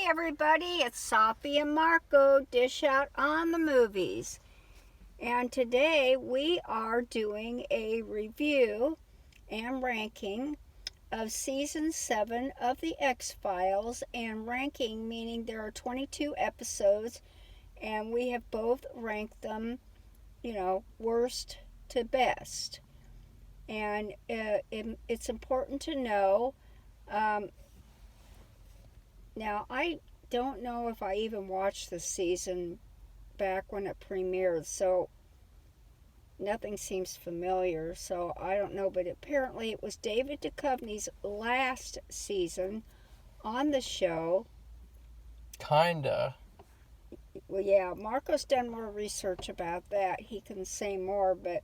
everybody, it's Safi and Marco, Dish Out on the Movies. And today we are doing a review and ranking of Season 7 of The X-Files. And ranking meaning there are 22 episodes, and we have both ranked them, worst to best. And it's important to know... Now, I don't know if I even watched the season back when it premiered, so nothing seems familiar, so I don't know. But apparently it was David Duchovny's last season on the show. Kinda. Well, yeah, Marco's done more research about that. He can say more, but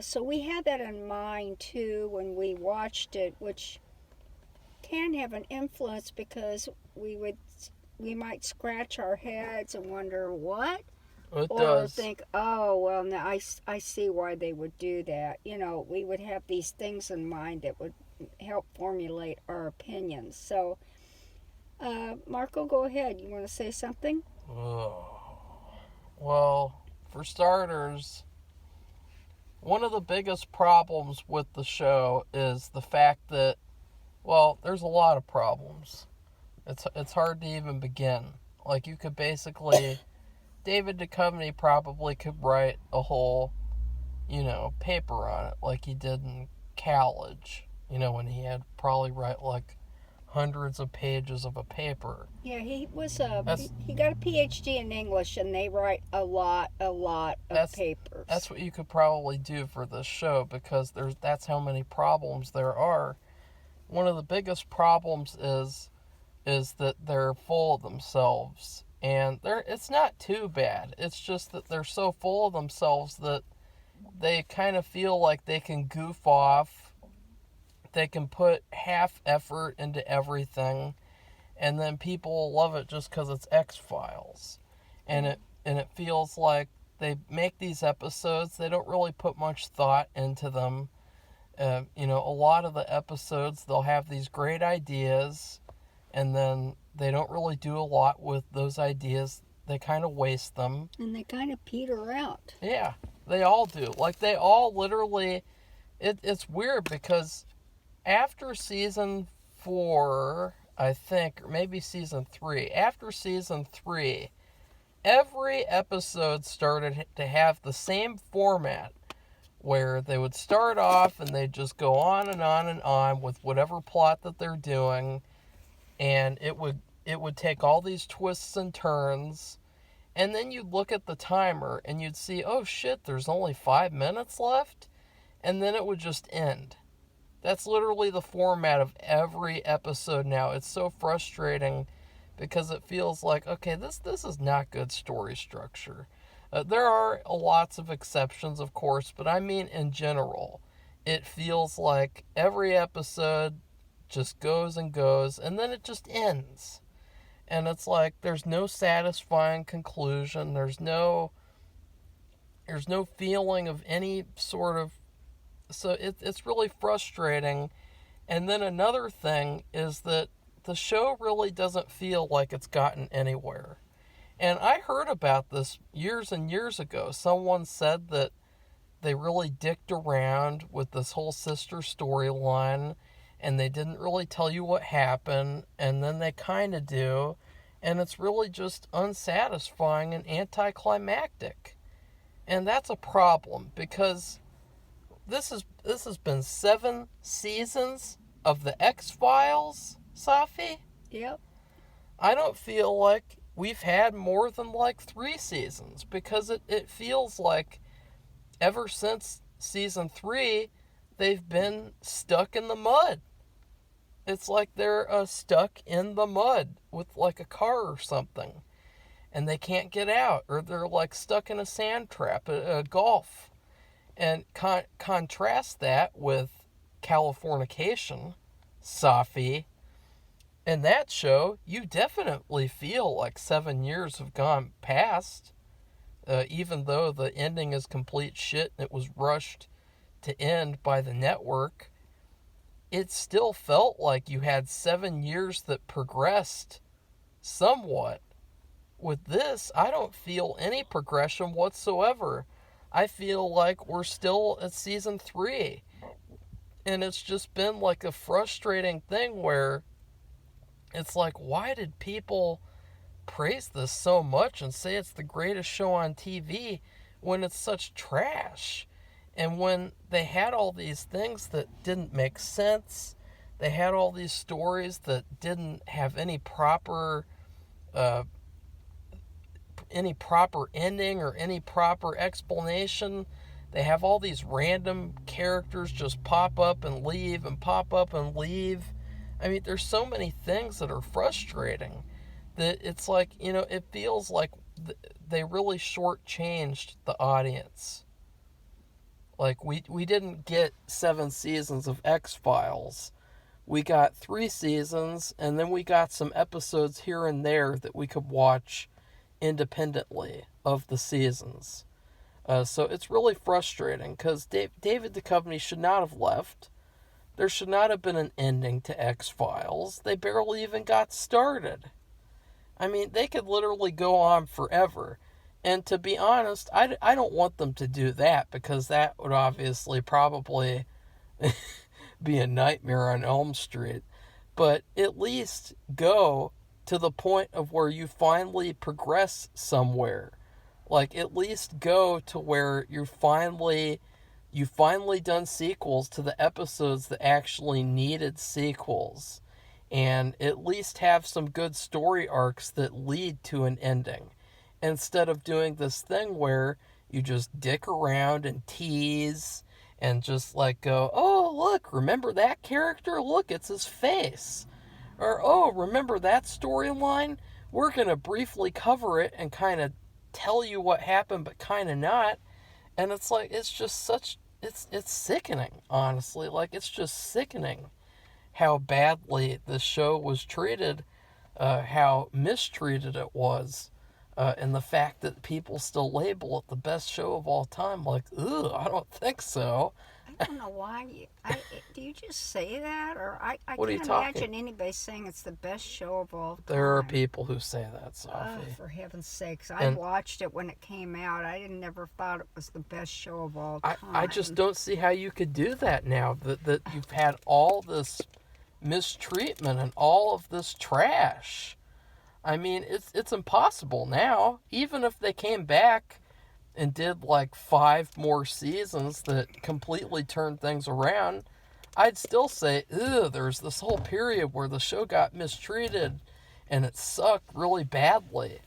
so we had that in mind, too, when we watched it, which can have an influence because we might scratch our heads and wonder what, It or does. think, oh well, now I see why they would do that. We would have these things in mind that would help formulate our opinions. So Marco, go ahead. You want to say something? Well, for starters, one of the biggest problems with the show is the fact that, well, there's a lot of problems. It's hard to even begin. Like, you could basically... David Duchovny probably could write a whole, paper on it, like he did in college. When he had probably write, like, hundreds of pages of a paper. Yeah, he got a PhD in English, and they write a lot of papers. That's what you could probably do for this show, because that's how many problems there are. One of the biggest problems is that they're full of themselves, and it's not too bad. It's just that they're so full of themselves that they kind of feel like they can goof off, they can put half effort into everything, and then people will love it just because it's X-Files. And it feels like they make these episodes, they don't really put much thought into them. A lot of the episodes, they'll have these great ideas, and then they don't really do a lot with those ideas. They kind of waste them. And they kind of peter out. Yeah, they all do. Like, they all literally... It's weird, because after season 4, I think, or maybe season 3, after season 3, every episode started to have the same format, where they would start off and they'd just go on and on and on with whatever plot that they're doing, and it would take all these twists and turns, and then you'd look at the timer and you'd see, oh shit, there's only 5 minutes left, and then it would just end. That's literally the format of every episode now. It's so frustrating, because it feels like, okay, this is not good story structure. There are lots of exceptions, of course, but I mean in general, it feels like every episode just goes and goes, and then it just ends. And it's like there's no satisfying conclusion. There's no feeling of any sort of... So it's really frustrating. And then another thing is that the show really doesn't feel like it's gotten anywhere. And I heard about this years and years ago. Someone said that they really dicked around with this whole sister storyline, and they didn't really tell you what happened, and then they kind of do, and it's really just unsatisfying and anticlimactic. And that's a problem, because this has been 7 seasons of the X-Files, Safi? Yep. I don't feel like we've had more than like 3 seasons, because it feels like ever since season 3, they've been stuck in the mud. It's like they're stuck in the mud with like a car or something, and they can't get out, or they're like stuck in a sand trap at a golf. And contrast that with Californication, Safi. In that show, you definitely feel like 7 years have gone past, even though the ending is complete shit and it was rushed to end by the network. It still felt like you had 7 years that progressed somewhat. With this, I don't feel any progression whatsoever. I feel like we're still at season 3. And it's just been like a frustrating thing where it's like, why did people praise this so much and say it's the greatest show on TV when it's such trash? And when they had all these things that didn't make sense, they had all these stories that didn't have any proper ending or any proper explanation. They have all these random characters just pop up and leave and pop up and leave. I mean, there's so many things that are frustrating that it's like, it feels like they really shortchanged the audience. Like, we didn't get 7 seasons of X-Files. We got 3 seasons, and then we got some episodes here and there that we could watch independently of the seasons. So it's really frustrating because David Duchovny should not have left. There should not have been an ending to X-Files. They barely even got started. I mean, they could literally go on forever. And to be honest, I don't want them to do that because that would obviously probably be a nightmare on Elm Street. But at least go to the point of where you finally progress somewhere. Like, at least go to where you've finally done sequels to the episodes that actually needed sequels. And at least have some good story arcs that lead to an ending. Instead of doing this thing where you just dick around and tease and just like go, oh, look, remember that character? Look, it's his face. Or, oh, remember that storyline? We're going to briefly cover it and kind of tell you what happened, but kind of not. And it's like, it's just it's sickening, honestly. Like, it's just sickening how badly the show was treated, how mistreated it was. And the fact that people still label it the best show of all time, like, ugh, I don't think so. I don't know why do you just say that? Or I What can't are you talking? imagine anybody saying it's the best show of all time. There are people who say that, Oh, Safi. for heaven's sakes. I watched it when it came out. I never thought it was the best show of all time. I just don't see how you could do that now, that you've had all this mistreatment and all of this trash. I mean, it's impossible now. Even if they came back and did like 5 more seasons that completely turned things around, I'd still say, ew, there's this whole period where the show got mistreated and it sucked really badly.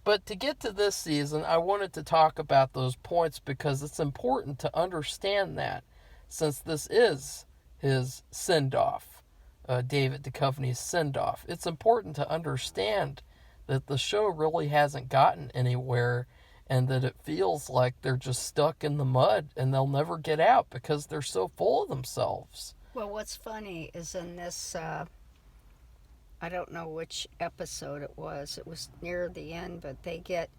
But to get to this season, I wanted to talk about those points because it's important to understand that, since this is his send-off, David Duchovny's send-off. It's important to understand that the show really hasn't gotten anywhere and that it feels like they're just stuck in the mud and they'll never get out because they're so full of themselves. Well, what's funny is in this, I don't know which episode it was near the end, but they get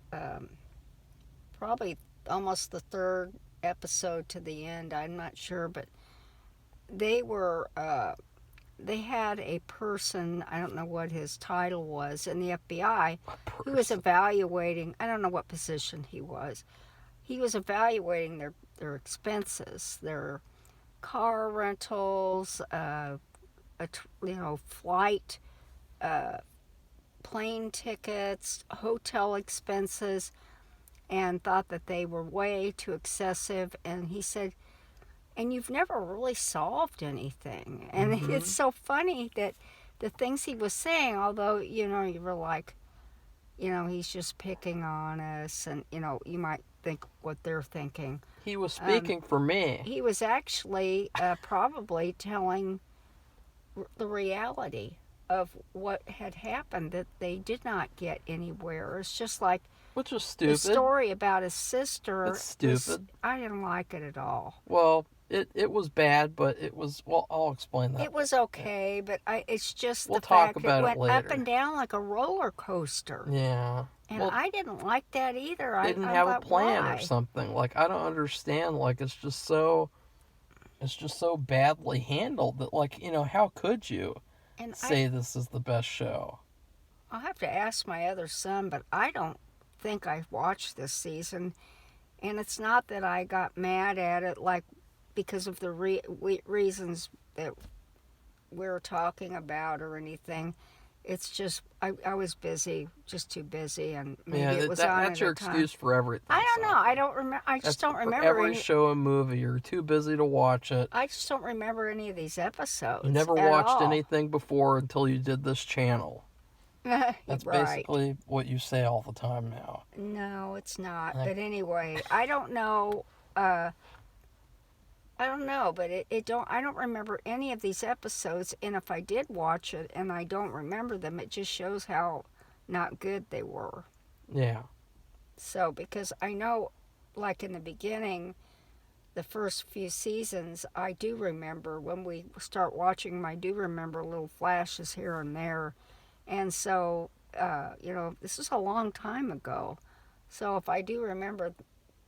probably almost the 3rd episode to the end, I'm not sure, but they had a person, I don't know what his title was, in the FBI who was evaluating, I don't know what position he was. He was evaluating their expenses, their car rentals, flight, plane tickets, hotel expenses, and thought that they were way too excessive. And he said, and you've never really solved anything. And it's so funny that the things he was saying, although, you were like, he's just picking on us, and, you might think what they're thinking. He was speaking for me. He was actually probably telling the reality of what had happened, that they did not get anywhere. It's just like, which was stupid. The story about his sister. It's stupid. I didn't like it at all. Well, it was bad, but it was, well, I'll explain that. It was okay, but it's just we'll the talk fact about it went later. up and down like a roller coaster. Yeah. And I didn't like that either. They didn't have a plan or something. Like, I don't understand. Like, it's just so badly handled that, like, how could you say this is the best show? I'll have to ask my other son, but I don't think I watched this season. And it's not that I got mad at it, like, because of the reasons that we're talking about or anything. It's just, I was busy, just too busy, and maybe it was on that's at your a time. excuse for everything. I don't know. Safi. I don't remember. I just don't remember every show and movie. You're too busy to watch it. I just don't remember any of these episodes. You never at watched all. anything before until you did this channel. That's right. basically what you say all the time now. No, it's not. But anyway, I don't know. I don't know, but I don't remember any of these episodes, and if I did watch it and I don't remember them, it just shows how not good they were. Yeah. So, because I know, like in the beginning, the first few seasons, I do remember when we start watching them, I do remember little flashes here and there. And so, this is a long time ago. So if I do remember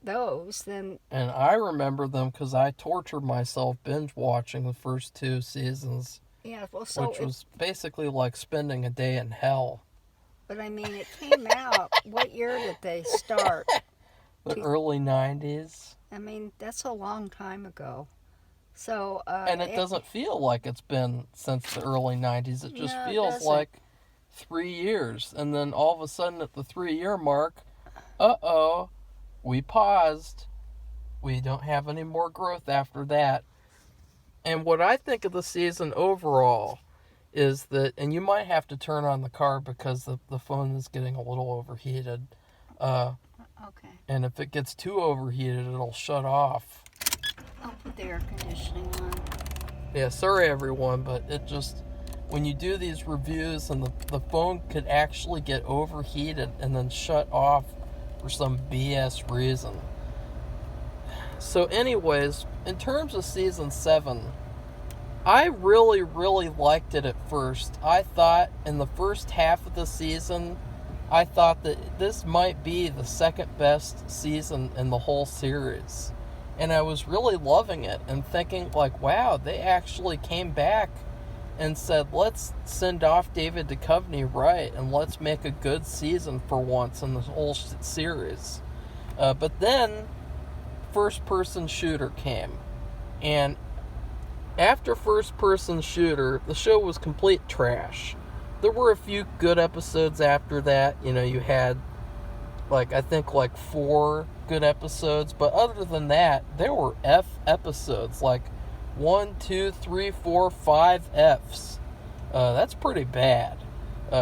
those, then... And I remember them because I tortured myself binge watching the first 2 seasons. Yeah, well, so... Which was basically like spending a day in hell. But I mean, it came out... What year did they start? The early 90s. I mean, that's a long time ago. So, and it doesn't feel like it's been since the early 90s. It just feels like 3 years. And then all of a sudden at the 3-year mark, we paused. We don't have any more growth after that. And what I think of the season overall is that, and you might have to turn on the car because the phone is getting a little overheated. Okay. And if it gets too overheated, it'll shut off. I'll put the air conditioning on. Yeah, sorry everyone, but it just, when you do these reviews and the phone could actually get overheated and then shut off for some BS reason. So anyways, in terms of season 7, I really, really liked it at first. I thought in the first half of the season, I thought that this might be the second best season in the whole series. And I was really loving it and thinking like, wow, they actually came back and said, let's send off David Duchovny right and let's make a good season for once in the whole series. But then first-person shooter came. And after first-person shooter, the show was complete trash. There were a few good episodes after that. You know, you had, I think 4 good episodes. But other than that, there were F episodes. 1, 2, 3, 4, 5 Fs. That's pretty bad.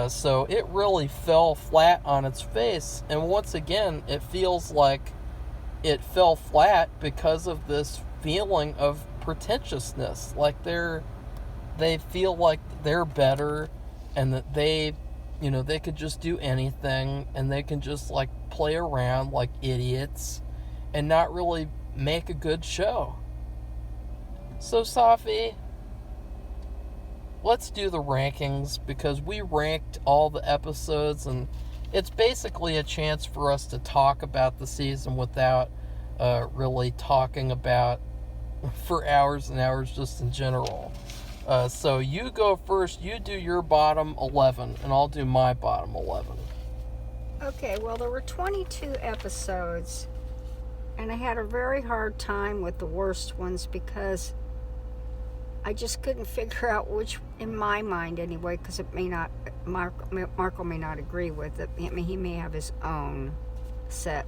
So it really fell flat on its face. And once again, it feels like it fell flat because of this feeling of pretentiousness. They feel like they're better and that they could just do anything and they can just play around like idiots and not really make a good show. So Safi, let's do the rankings because we ranked all the episodes and it's basically a chance for us to talk about the season without really talking about for hours and hours just in general. So you go first, you do your bottom 11, and I'll do my bottom 11. Okay, well, there were 22 episodes, and I had a very hard time with the worst ones because I just couldn't figure out which, in my mind anyway, because it may not, Marco may not agree with it. I mean, he may have his own set,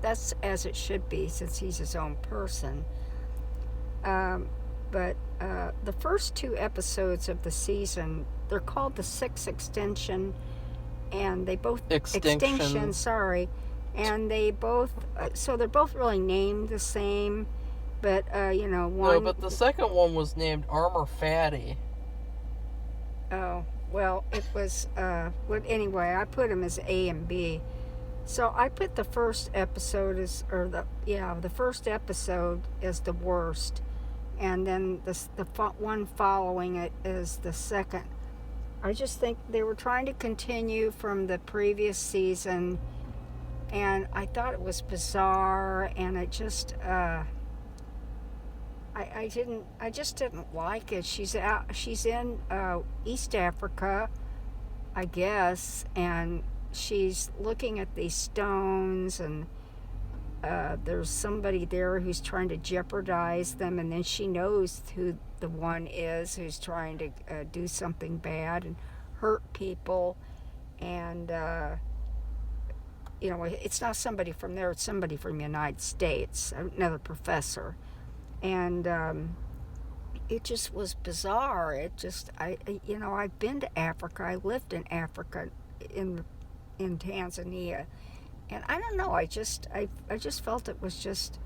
that's as it should be since he's his own person. But the first 2 episodes of the season, they're called the 6th Extension, and they both... Extinction, sorry. And they both... so they're both really named the same, but, one... No, but the second one was named Armor Fatty. Oh, well, it was... anyway, I put them as A and B. So I put the first episode the first episode is the worst. And then the one following it is the second. I just think they were trying to continue from the previous season, and I thought it was bizarre, and it just, I just didn't like it. She's in East Africa. I guess, and she's looking at these stones, and there's somebody there who's trying to jeopardize them, and then she knows who the one is who's trying to do something bad and hurt people. And it's not somebody from there, it's somebody from the United States, another professor. And it just was bizarre. It just, I've been to Africa. I lived in Africa, in Tanzania, and I don't know. I just felt it was just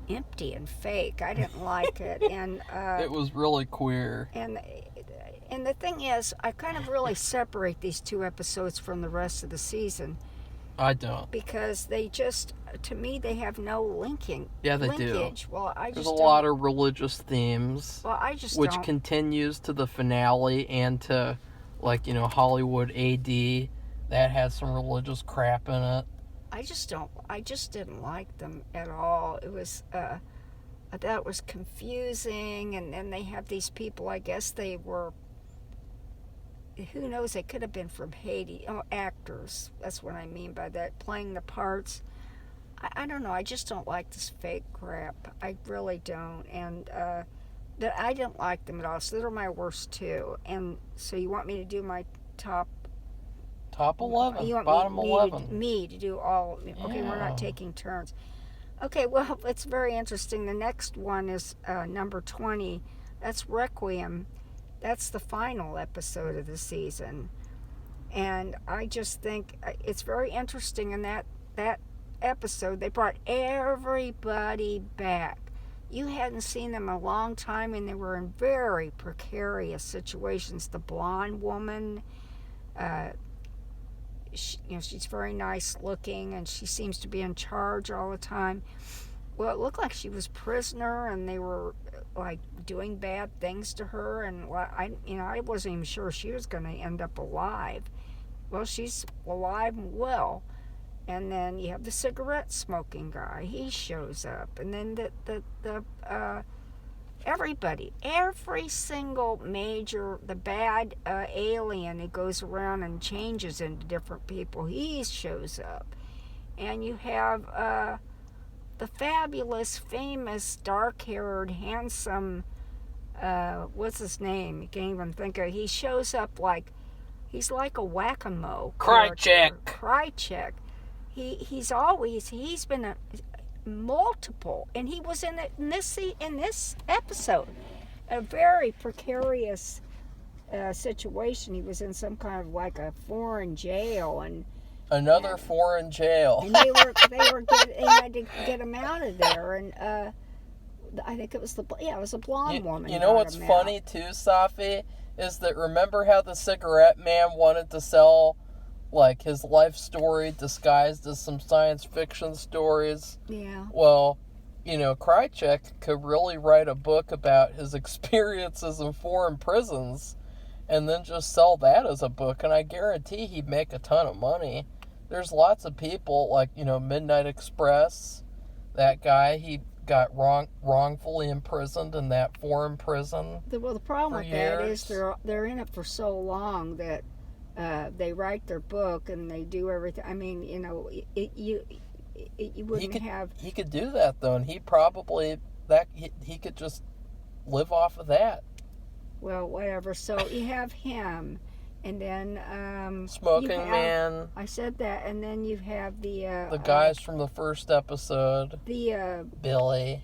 empty and fake. I didn't like it, and it was really queer. And the thing is, I kind of really separate these two episodes from the rest of the season. I don't. Because they just, to me, they have no linkage. Yeah, they do. Well, There's a lot of religious themes. Well, I just which continues to the finale and to, Hollywood AD. That has some religious crap in it. I just didn't like them at all. It was, I thought it was confusing, and then they have these people, I guess they were, who knows, they could have been from Haiti. Oh, actors, that's what I mean by that, playing the parts. I don't know, I just don't like this fake crap. I really don't, and I didn't like them at all, so they're my worst two. And so you want me to do my top 11, you want bottom me 11. Me to do all, okay, Yeah. We're not taking turns. Okay, well, it's very interesting. The next one is number 20. That's Requiem. That's the final episode of the season. And I just think it's very interesting in that episode. They brought everybody back. You hadn't seen them a long time, and they were in very precarious situations. The blonde woman, she's very nice looking, and she seems to be in charge all the time. Well, it looked like she was prisoner, and they were doing bad things to her, and I wasn't even sure she was going to end up alive. Well, she's alive and well. And then you have the cigarette smoking guy. He shows up, and then everybody, every single the bad alien who goes around and changes into different people, he shows up. And you have the fabulous, famous, dark-haired, handsome, what's his name? You can't even think of it. He shows up he's like a whack-a-mole. Krychek. He's been a multiple, and he was in this episode, a very precarious situation. He was in some kind of a foreign jail, and foreign jail. And they had to get him out of there, and I think it was a blonde woman. You know what's funny too, Safi, is that remember how the cigarette man wanted to sell his life story disguised as some science fiction stories? Yeah. Well, Krychek could really write a book about his experiences in foreign prisons and then just sell that as a book, and I guarantee he'd make a ton of money. There's lots of people, Midnight Express, that guy, he got wrongfully imprisoned in that foreign prison. The problem with years. that is they're in it for so long that they write their book and they do everything. I mean, you wouldn't have. He could do that though, and he probably he could just live off of that. Well, whatever. So you have him, and then Smoking Man. I said that, and then you have the guys from the first episode. Billy.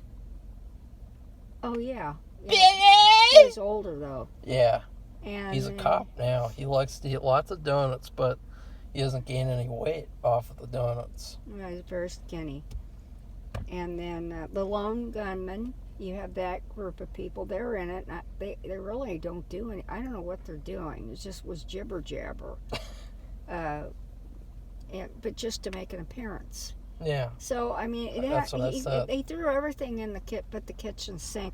Oh yeah. Billy. He's older though. Yeah. And he's a cop now. He likes to eat lots of donuts, but he doesn't gain any weight off of the donuts. Yeah, he's very skinny. And then the lone gunman, you have that group of people. They're in it. And they really don't do any. I don't know what they're doing. It just was jibber jabber. But just to make an appearance. Yeah. So I mean, that's what I said. They threw everything in but the kitchen sink,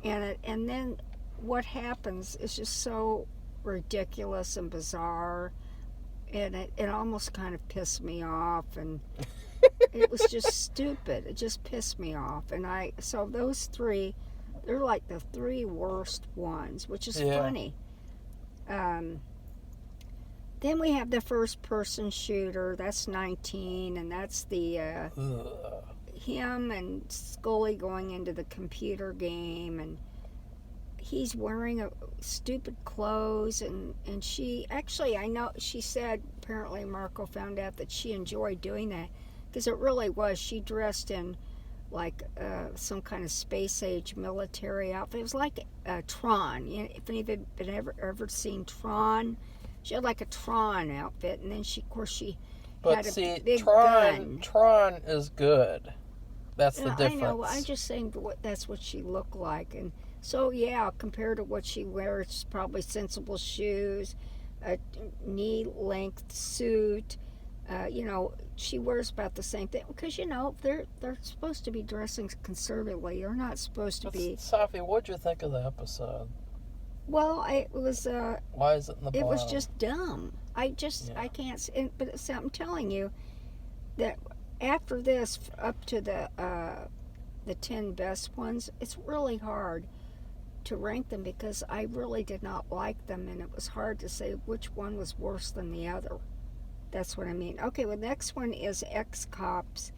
and then what happens is just so ridiculous and bizarre, and it almost kind of pissed me off, and it was just stupid. It just pissed me off, and so those three, they're like the three worst ones, which is funny. Then Then we have the first-person shooter. That's 19, and that's the him and Scully going into the computer game, and he's wearing a stupid clothes, and she actually, I know she said apparently Marco found out that she enjoyed doing that because it really was. She dressed in like some kind of space age military outfit. It was like Tron. You know, if anyone had ever seen Tron, she had like a Tron outfit, and then she But had see, a big gun. Tron is good. That's the difference. I know. I'm just saying that's what she looked like, and so yeah, compared to what she wears, it's probably sensible shoes, a knee-length suit. She wears about the same thing because they're supposed to be dressing conservatively. They're not supposed to be. Safi, what'd you think of the episode? Well, it was. Why is it in the bottom? It was just dumb. I can't. But I'm telling you that after this, up to the 10 best ones, it's really hard to rank them because I really did not like them, and it was hard to say which one was worse than the other. That's what I mean. Okay, well, the next one is Ex-Cops,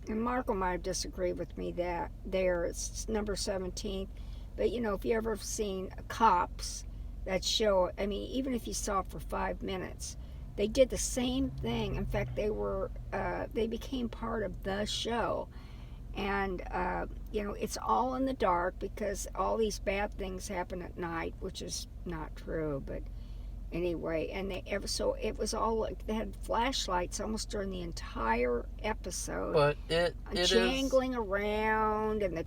and Marco might disagree with me that there it's number 17. But if you ever seen Cops, that show, I mean, even if you saw it for 5 minutes, they did the same thing. In fact, they became part of the show. And, it's all in the dark because all these bad things happen at night, which is not true, but anyway. And it was all like they had flashlights almost during the entire episode. But it jangling around, and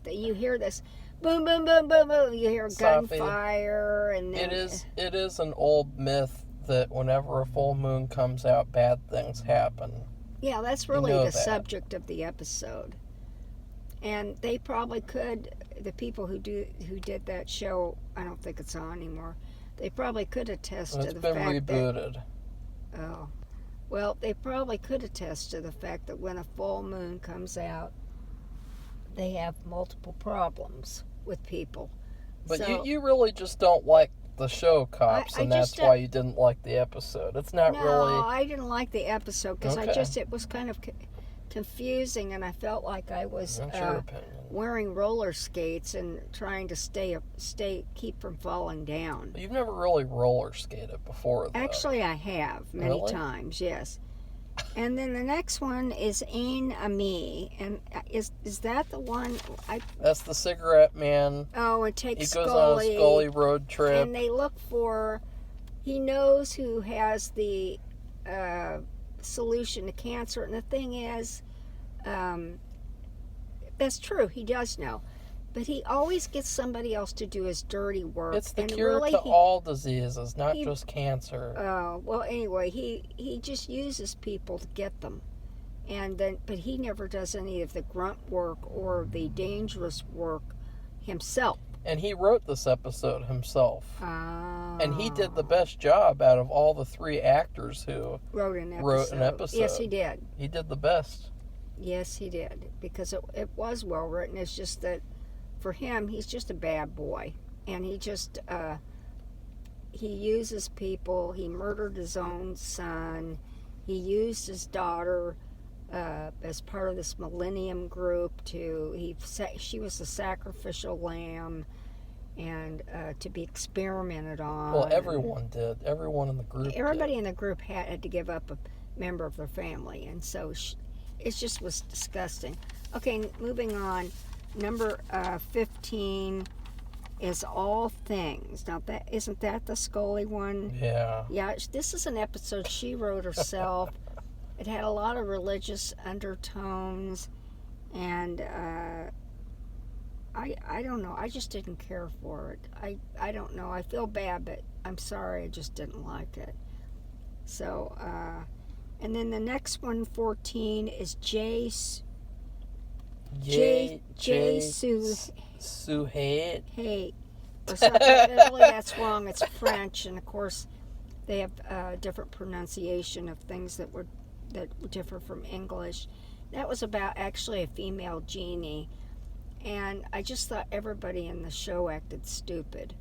you hear this boom, boom, boom, boom, boom. You hear gunfire, and then it is an old myth that whenever a full moon comes out, bad things happen. Yeah, that's really the subject of the episode. And they probably could, the people who did that show, I don't think it's on anymore, they probably could attest to the fact that... It's been rebooted. Oh. Well, they probably could attest to the fact that when a full moon comes out, they have multiple problems with people. But so, you really just don't like the show Cops, and that's why you didn't like the episode. It's not really... No, I didn't like the episode because it was kind of confusing, and I felt like I was wearing roller skates and trying to keep from falling down. You've never really roller skated before, though. Actually, I have many times, yes. And then the next one is Ein Ami, and is that the one? That's the cigarette man. Oh, it takes Scully. He goes on a Scully road trip. And they look for, he knows who has the solution to cancer. And the thing is, that's true, he does know. But he always gets somebody else to do his dirty work. It's the cure to all diseases, not just cancer. Oh, well, anyway, he just uses people to get them. But he never does any of the grunt work or the dangerous work himself. And he wrote this episode himself. Oh. And he did the best job out of all the 3 actors who wrote an episode. Yes, he did. He did the best. Yes, he did. Because it was well written. It's just that for him, he's just a bad boy. And he just, he uses people. He murdered his own son. He used his daughter as part of this Millennium group she was the sacrificial lamb and to be experimented on. Well, everyone did. Everyone in the group Everybody in the group had to give up a member of their family. And so it just was disgusting. Okay, moving on. Number 15 is All Things. Now, isn't that the Scully one? Yeah. Yeah, this is an episode she wrote herself. It had a lot of religious undertones, and I don't know. I just didn't care for it. I don't know. I feel bad, but I'm sorry. I just didn't like it. So, and then the next one, 14, is Suhate. Hey, or something. Really, that's wrong. It's French, and of course, they have different pronunciation of things that differ from English. That was about actually a female genie, and I just thought everybody in the show acted stupid.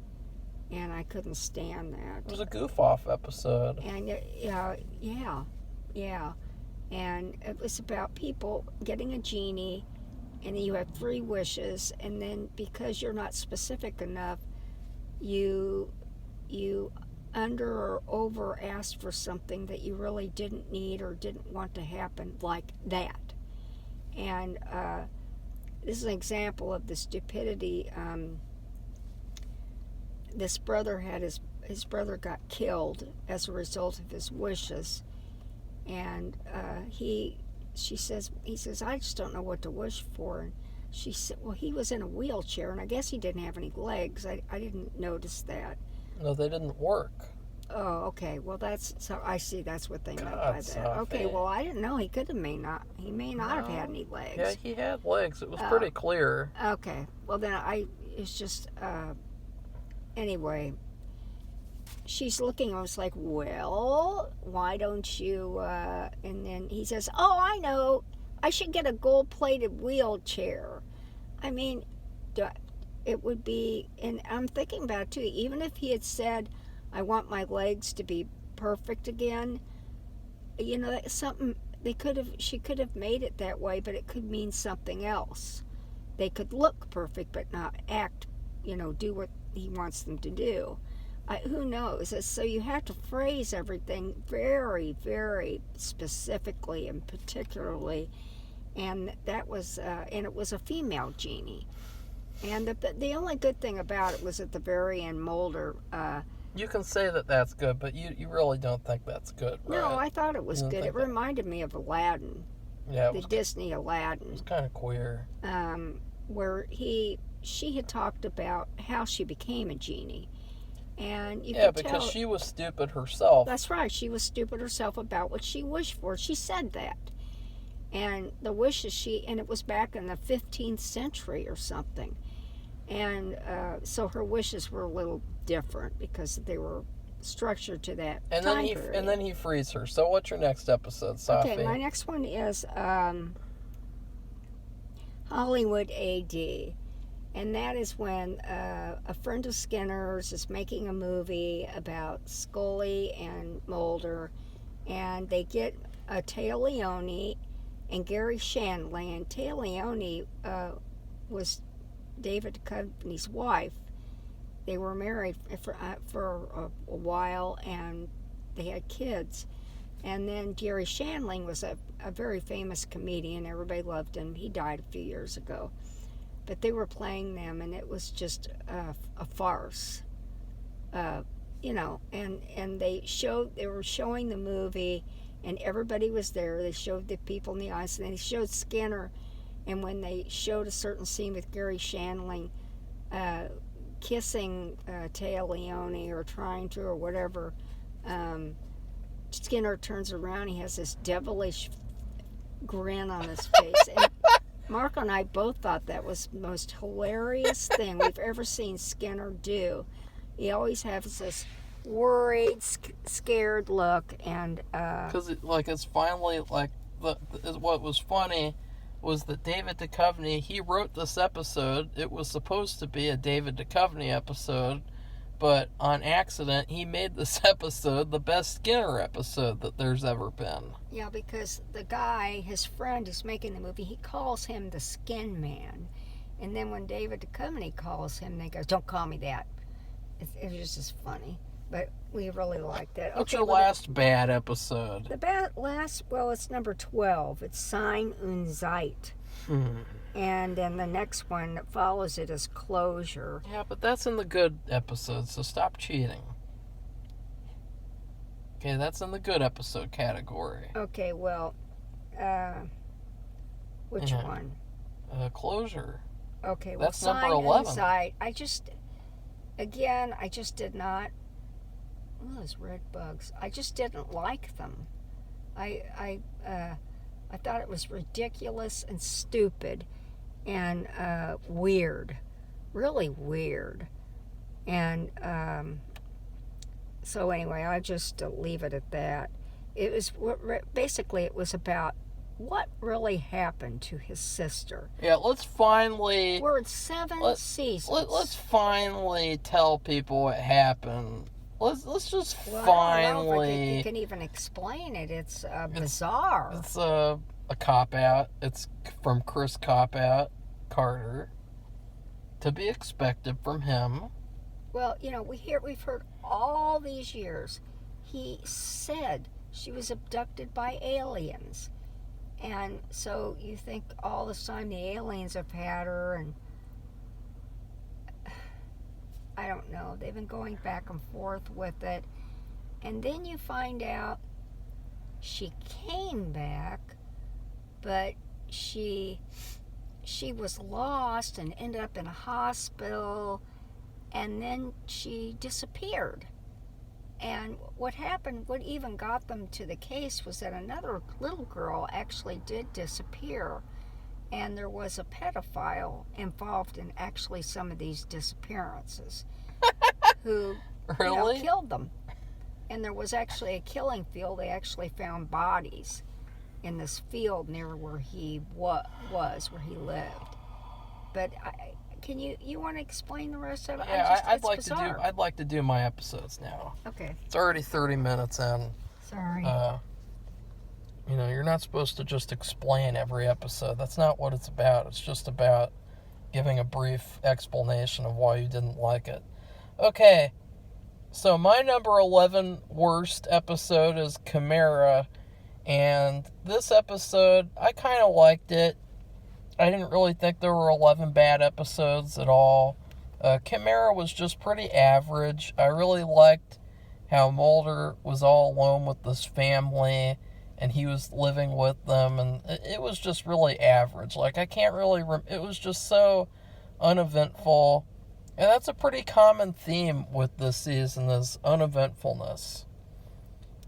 and I couldn't stand that. It was a goof-off episode. And yeah. And it was about people getting a genie, and you have 3 wishes, and then because you're not specific enough, you under or over asked for something that you really didn't need or didn't want to happen, like that. And this is an example of the stupidity. This brother had his brother got killed as a result of his wishes, and he says, I just don't know what to wish for. And she said, well, he was in a wheelchair, and I guess he didn't have any legs. I didn't notice that. No, they didn't work. Oh, okay. Well, I see. That's what they meant by that. Safi. Okay. Well, I didn't know. He may not have had any legs. Yeah, he had legs. It was pretty clear. Okay. Well, then it's just anyway. She's looking. I was like, well, why don't you? And then he says, oh, I know. I should get a gold-plated wheelchair. I mean, it would be, and I'm thinking about it too, even if he had said, I want my legs to be perfect again, that's something she could have made it that way, but it could mean something else. They could look perfect but not act, do what he wants them to do. Who knows? So you have to phrase everything very, very specifically and particularly, and that was, and it was a female genie. And the only good thing about it was at the very end, Mulder. You can say that that's good, but you really don't think that's good, right? No, I thought it was good. It reminded me of Aladdin. Yeah, the Disney Aladdin. It was kind of queer. Where she had talked about how she became a genie, and you could because tell, she was stupid herself. That's right. She was stupid herself about what she wished for. She said that, and the wishes and it was back in the 15th century or something. And so her wishes were a little different because they were structured to that time period. And then he frees her. So what's your next episode, Safi? Okay, my next one is Hollywood AD. And that is when a friend of Skinner's is making a movie about Scully and Mulder. And they get Téa Leoni and Gary Shandling. And Téa Leoni was David Duchovny's wife. They were married for a while, and they had kids. And then Gary Shandling was a very famous comedian. Everybody loved him. He died a few years ago. But they were playing them, and it was just a farce. And they were showing the movie, and everybody was there. They showed the people in the audience, and they showed Skinner. And when they showed a certain scene with Gary Shandling kissing Téa Leoni or trying to or whatever, Skinner turns around. He has this devilish grin on his face. And Mark and I both thought that was the most hilarious thing we've ever seen Skinner do. He always has this worried, scared look. And because it's finally like what was funny was that David Duchovny, he wrote this episode. It was supposed to be a David Duchovny episode, but on accident, he made this episode the best Skinner episode that there's ever been. Yeah, because the guy, his friend who's making the movie, he calls him the Skin Man. And then when David Duchovny calls him, they go, don't call me that. It was just funny. But we really liked that. What's your last bad episode? It's number 12. It's Sein und Zeit. And then the next one that follows it is Closure. Yeah, but that's in the good episode, so stop cheating. Okay, that's in the good episode category. Okay, well, which one? Closure. Okay, well, that's number Sein 11. und Zeit. I just did not. Oh, those red bugs. I just didn't like them. I thought it was ridiculous and stupid and weird, really weird. And so anyway, I just leave it at that. It was basically it was about what really happened to his sister. Yeah, let's finally... We're at 7 seasons. Let's finally tell people what happened. Let's just well, finally... I don't know if you can even explain it. It's bizarre. It's a cop-out. It's from Chris Cop-Out Carter. To be expected from him. Well, we've heard all these years. He said she was abducted by aliens. And so you think all this time the aliens have had her, and I don't know. They've been going back and forth with it. And then you find out she came back, but she was lost and ended up in a hospital, and then she disappeared. And what happened, what even got them to the case, was that another little girl actually did disappear, and there was a pedophile involved in actually some of these disappearances who Really? killed them. And there was actually a killing field. They actually found bodies in this field near where he was, where he lived. But can you want to explain the rest of it? Yeah, I'd like to do my episodes now. Okay. It's already 30 minutes in. Sorry. You're not supposed to just explain every episode. That's not what it's about. It's just about giving a brief explanation of why you didn't like it. Okay. So my number 11 worst episode is Chimera. And this episode, I kind of liked it. I didn't really think there were 11 bad episodes at all. Chimera was just pretty average. I really liked how Mulder was all alone with this family, and he was living with them, and it was just really average. Like, I can't really... it was just so uneventful. And that's a pretty common theme with this season, is uneventfulness.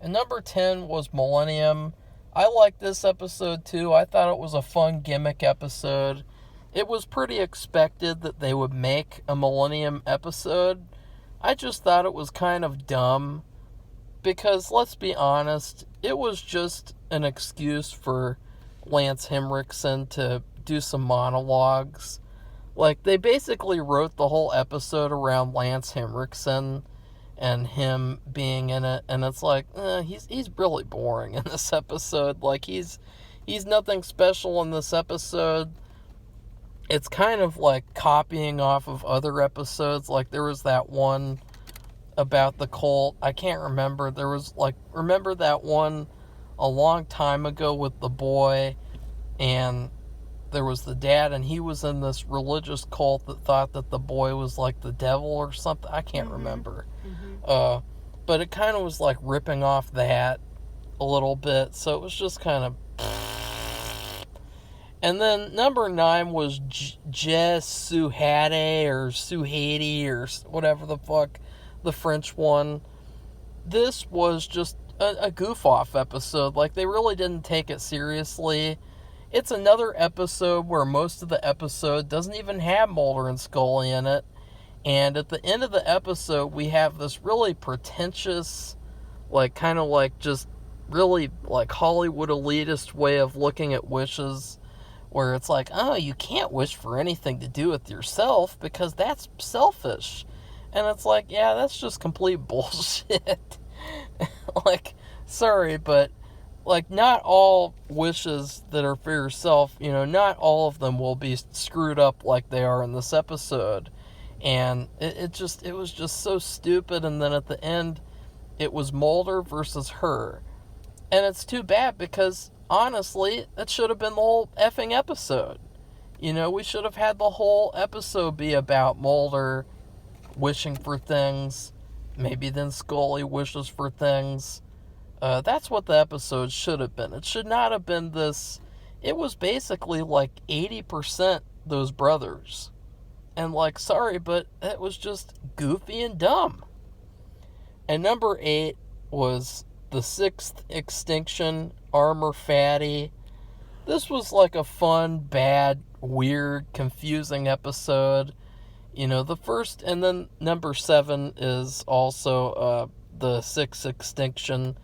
And number 10 was Millennium. I liked this episode too. I thought it was a fun gimmick episode. It was pretty expected that they would make a Millennium episode. I just thought it was kind of dumb. Because, let's be honest, it was just an excuse for Lance Henriksen to do some monologues. Like, they basically wrote the whole episode around Lance Henriksen and him being in it, and it's like, he's really boring in this episode. Like, he's nothing special in this episode. It's kind of like copying off of other episodes. Like, there was that one about the cult. I can't remember. There was, remember that one a long time ago with the boy, and there was the dad, and he was in this religious cult that thought that the boy was like the devil or something. I can't remember. Mm-hmm. But it kind of was like ripping off that a little bit, so it was just kind of... And then number 9 was Jess Suhade or Suhady or whatever the fuck, the French one. This was just a goof-off episode. Like, they really didn't take it seriously. It's another episode where most of the episode doesn't even have Mulder and Scully in it. And at the end of the episode, we have this really pretentious, kind of just really Hollywood elitist way of looking at wishes, where it's like, oh, you can't wish for anything to do with yourself because that's selfish. And it's like, yeah, that's just complete bullshit. Sorry, but not all wishes that are for yourself, not all of them will be screwed up like they are in this episode. And it was just so stupid. And then at the end, it was Mulder versus her. And it's too bad because, honestly, it should have been the whole effing episode. We should have had the whole episode be about Mulder wishing for things. Maybe then Scully wishes for things. That's what the episode should have been. It should not have been this. It was basically 80% those brothers. And sorry, but it was just goofy and dumb. And number 8 was The Sixth Extinction, Armor Fatty. This was a fun, bad, weird, confusing episode. The first, and then number 7 is also The Sixth Extinction.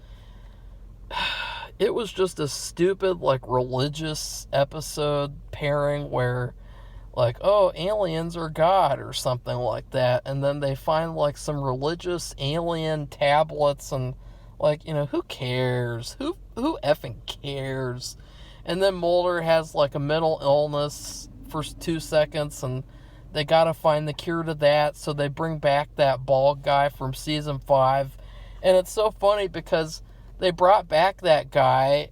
it was just a stupid, like, religious episode pairing where, like, oh, aliens are God or something like that. And then they find, like, some religious alien tablets and, like, who cares? Who effing cares? And then Mulder has, like, a mental illness for 2 seconds, and they gotta find the cure to that, so they bring back that bald guy from season 5. And it's so funny because they brought back that guy,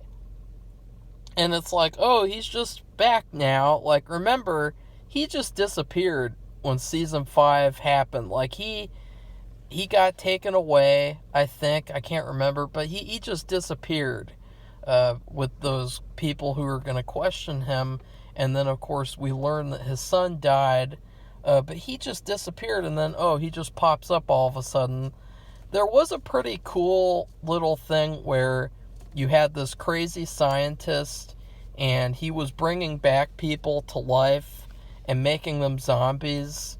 and it's like, oh, he's just back now. Like, remember, he just disappeared when season 5 happened. Like, he got taken away, I think. I can't remember, but he just disappeared with those people who were going to question him. And then, of course, we learn that his son died, but he just disappeared, and then, oh, he just pops up all of a sudden. There was a pretty cool little thing where you had this crazy scientist, and he was bringing back people to life and making them zombies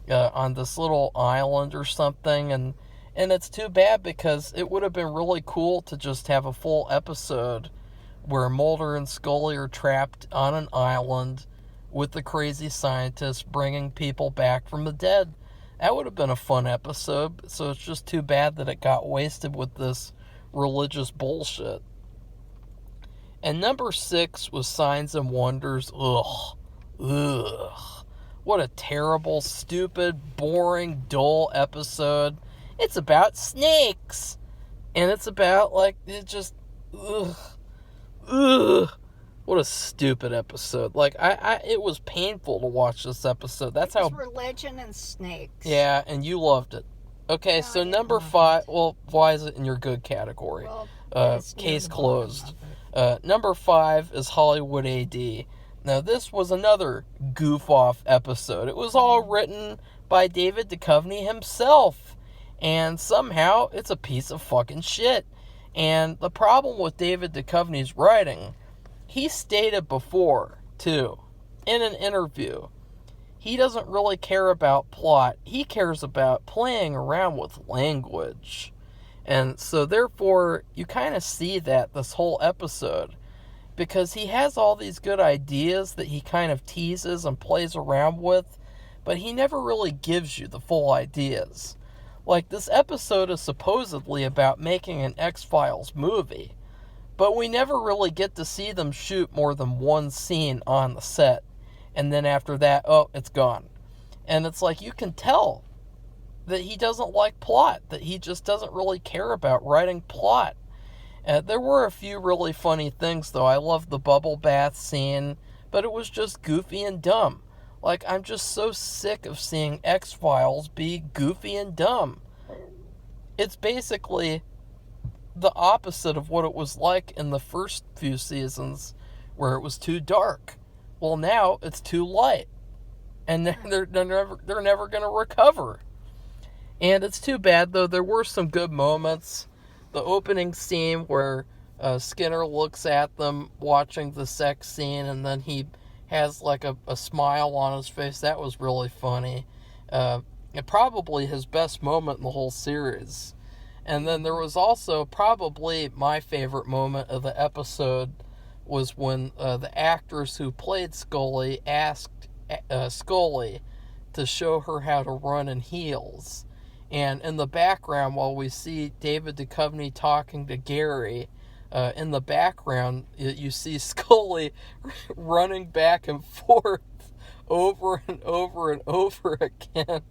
on this little island or something. And it's too bad because it would have been really cool to just have a full episode where Mulder and Scully are trapped on an island with the crazy scientist bringing people back from the dead. That would have been a fun episode, so it's just too bad that it got wasted with this religious bullshit. And number 6 was Signs and Wonders. Ugh. What a terrible, stupid, boring, dull episode. It's about snakes. And it's about, like, it just, what a stupid episode. Like, it was painful to watch this episode. That's how... religion and snakes. Yeah, and you loved it. Okay, No, so number 5... Well, why is it in your good category? Well, case closed. Number 5 is Hollywood AD. Now, this was another goof-off episode. It was all written by David Duchovny himself. And somehow, it's a piece of fucking shit. And the problem with David Duchovny's writing, he stated before, too, in an interview, he doesn't really care about plot. He cares about playing around with language. And so, therefore, you kind of see that this whole episode. Because he has all these good ideas that he kind of teases and plays around with, but he never really gives you the full ideas. Like, this episode is supposedly about making an X-Files movie, but we never really get to see them shoot more than one scene on the set. And then after that, oh, it's gone. And it's like, you can tell that he doesn't like plot, that he just doesn't really care about writing plot. There were a few really funny things, though. I loved the bubble bath scene, but it was just goofy and dumb. Like, I'm just so sick of seeing X-Files be goofy and dumb. It's basically the opposite of what it was like in the first few seasons, where it was too dark. Well, now it's too light, and they're never going to recover. And it's too bad, though. There were some good moments. The opening scene where Skinner looks at them watching the sex scene, and then he has like a smile on his face. That was really funny. And probably his best moment in the whole series. And then there was also probably my favorite moment of the episode was when the actress who played Scully asked Scully to show her how to run in heels. And in the background, while we see David Duchovny talking to Gary, in the background, you see Scully running back and forth over and over and over again.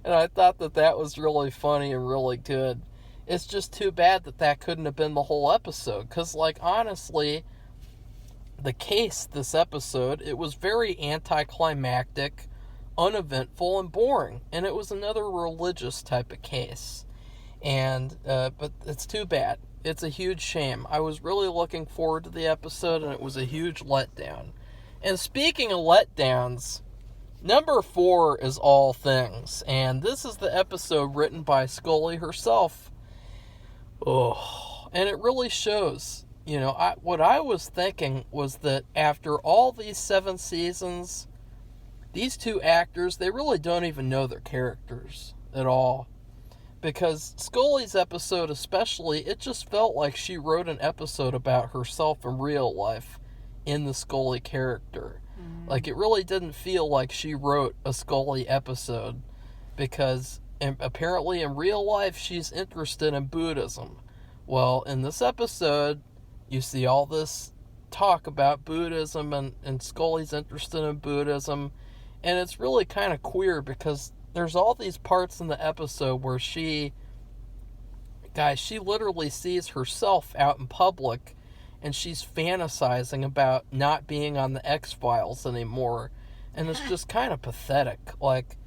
And I thought that was really funny and really good. It's just too bad that couldn't have been the whole episode. Because, like, honestly, the case this episode, it was very anticlimactic, uneventful, and boring. And it was another religious type of case. And, but it's too bad. It's a huge shame. I was really looking forward to the episode, and it was a huge letdown. And speaking of letdowns, number 4 is All Things. And this is the episode written by Scully herself. Oh, and it really shows. You know, what I was thinking was that after all these 7 seasons, these 2 actors, they really don't even know their characters at all. Because Scully's episode especially, it just felt like she wrote an episode about herself in real life in the Scully character. Like, it really didn't feel like she wrote a Scully episode, because apparently in real life she's interested in Buddhism. Well, in this episode, you see all this talk about Buddhism, and Scully's interested in Buddhism, and it's really kind of queer, because there's all these parts in the episode where she literally sees herself out in public, and she's fantasizing about not being on the X-Files anymore, and it's just kind of pathetic, like,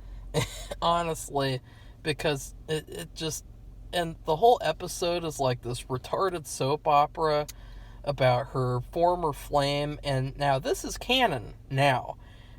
honestly, because it just, and the whole episode is like this retarded soap opera about her former flame, and now this is canon now,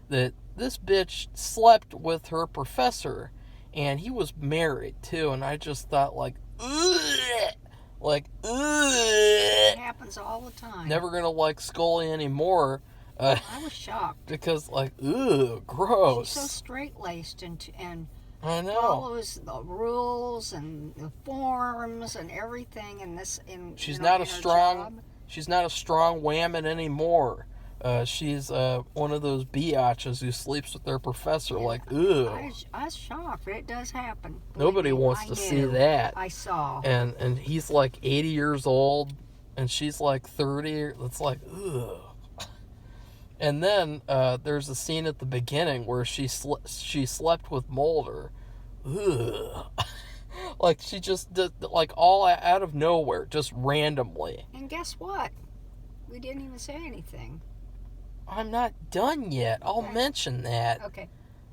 that this bitch slept with her professor, and he was married too, and I just thought, like, ugh, like, ugh. It happens all the time. Never gonna like Scully anymore. I was shocked. Because, like, ugh, gross. She's so straight-laced and I know. follows the rules and the forms and everything in this. She's in not her a strong. job. She's not a strong whammon anymore. She's one of those biatches who sleeps with their professor. Yeah, like, ugh. I was shocked, but it does happen. Nobody wants to see that. I saw. And he's like 80 years old, and she's like 30. It's like, ugh. And then there's a scene at the beginning where she slept with Mulder. Ugh. Like, she just did, like, all out of nowhere, just randomly. And guess what? We didn't even say anything. I'm not done yet. I'll mention that. Okay.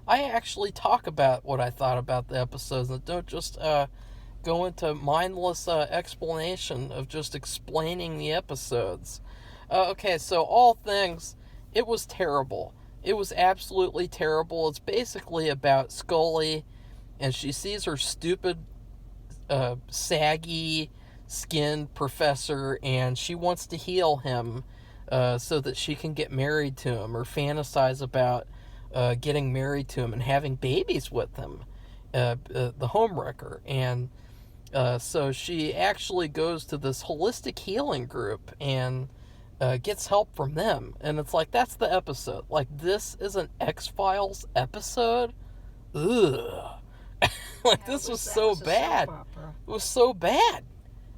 I actually talk about what I thought about the episodes, and don't just go into mindless explanation of just explaining the episodes. Okay, so all things, it was terrible. It was absolutely terrible. It's basically about Scully, and she sees her stupid, saggy skinned professor, and she wants to heal him so that she can get married to him, or fantasize about getting married to him and having babies with him, the homewrecker. And so she actually goes to this holistic healing group and gets help from them. And it's like, that's the episode. Like, this is an X-Files episode? Ugh. Like, this was so bad. It was so bad.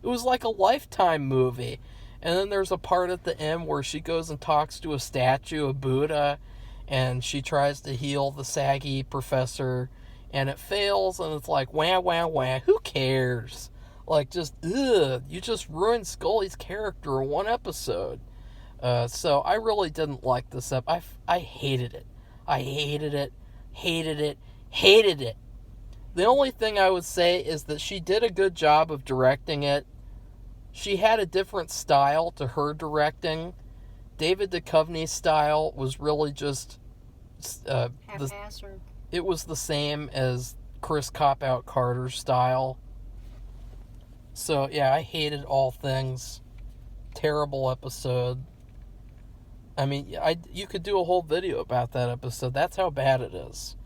It was like a Lifetime movie. And then there's a part at the end where she goes and talks to a statue of Buddha, and she tries to heal the saggy professor, and it fails, and it's like, wah, wah, wah, who cares? Like, just, ugh, you just ruined Scully's character in one episode. So I really didn't like this I hated it. I hated it, hated it, hated it. The only thing I would say is that she did a good job of directing it. She had a different style to her directing. David Duchovny's style was really just haphazard. It was the same as Chris Cop-Out Carter's style. So yeah, I hated all things. Terrible episode. I mean, you could do a whole video about that episode. That's how bad it is.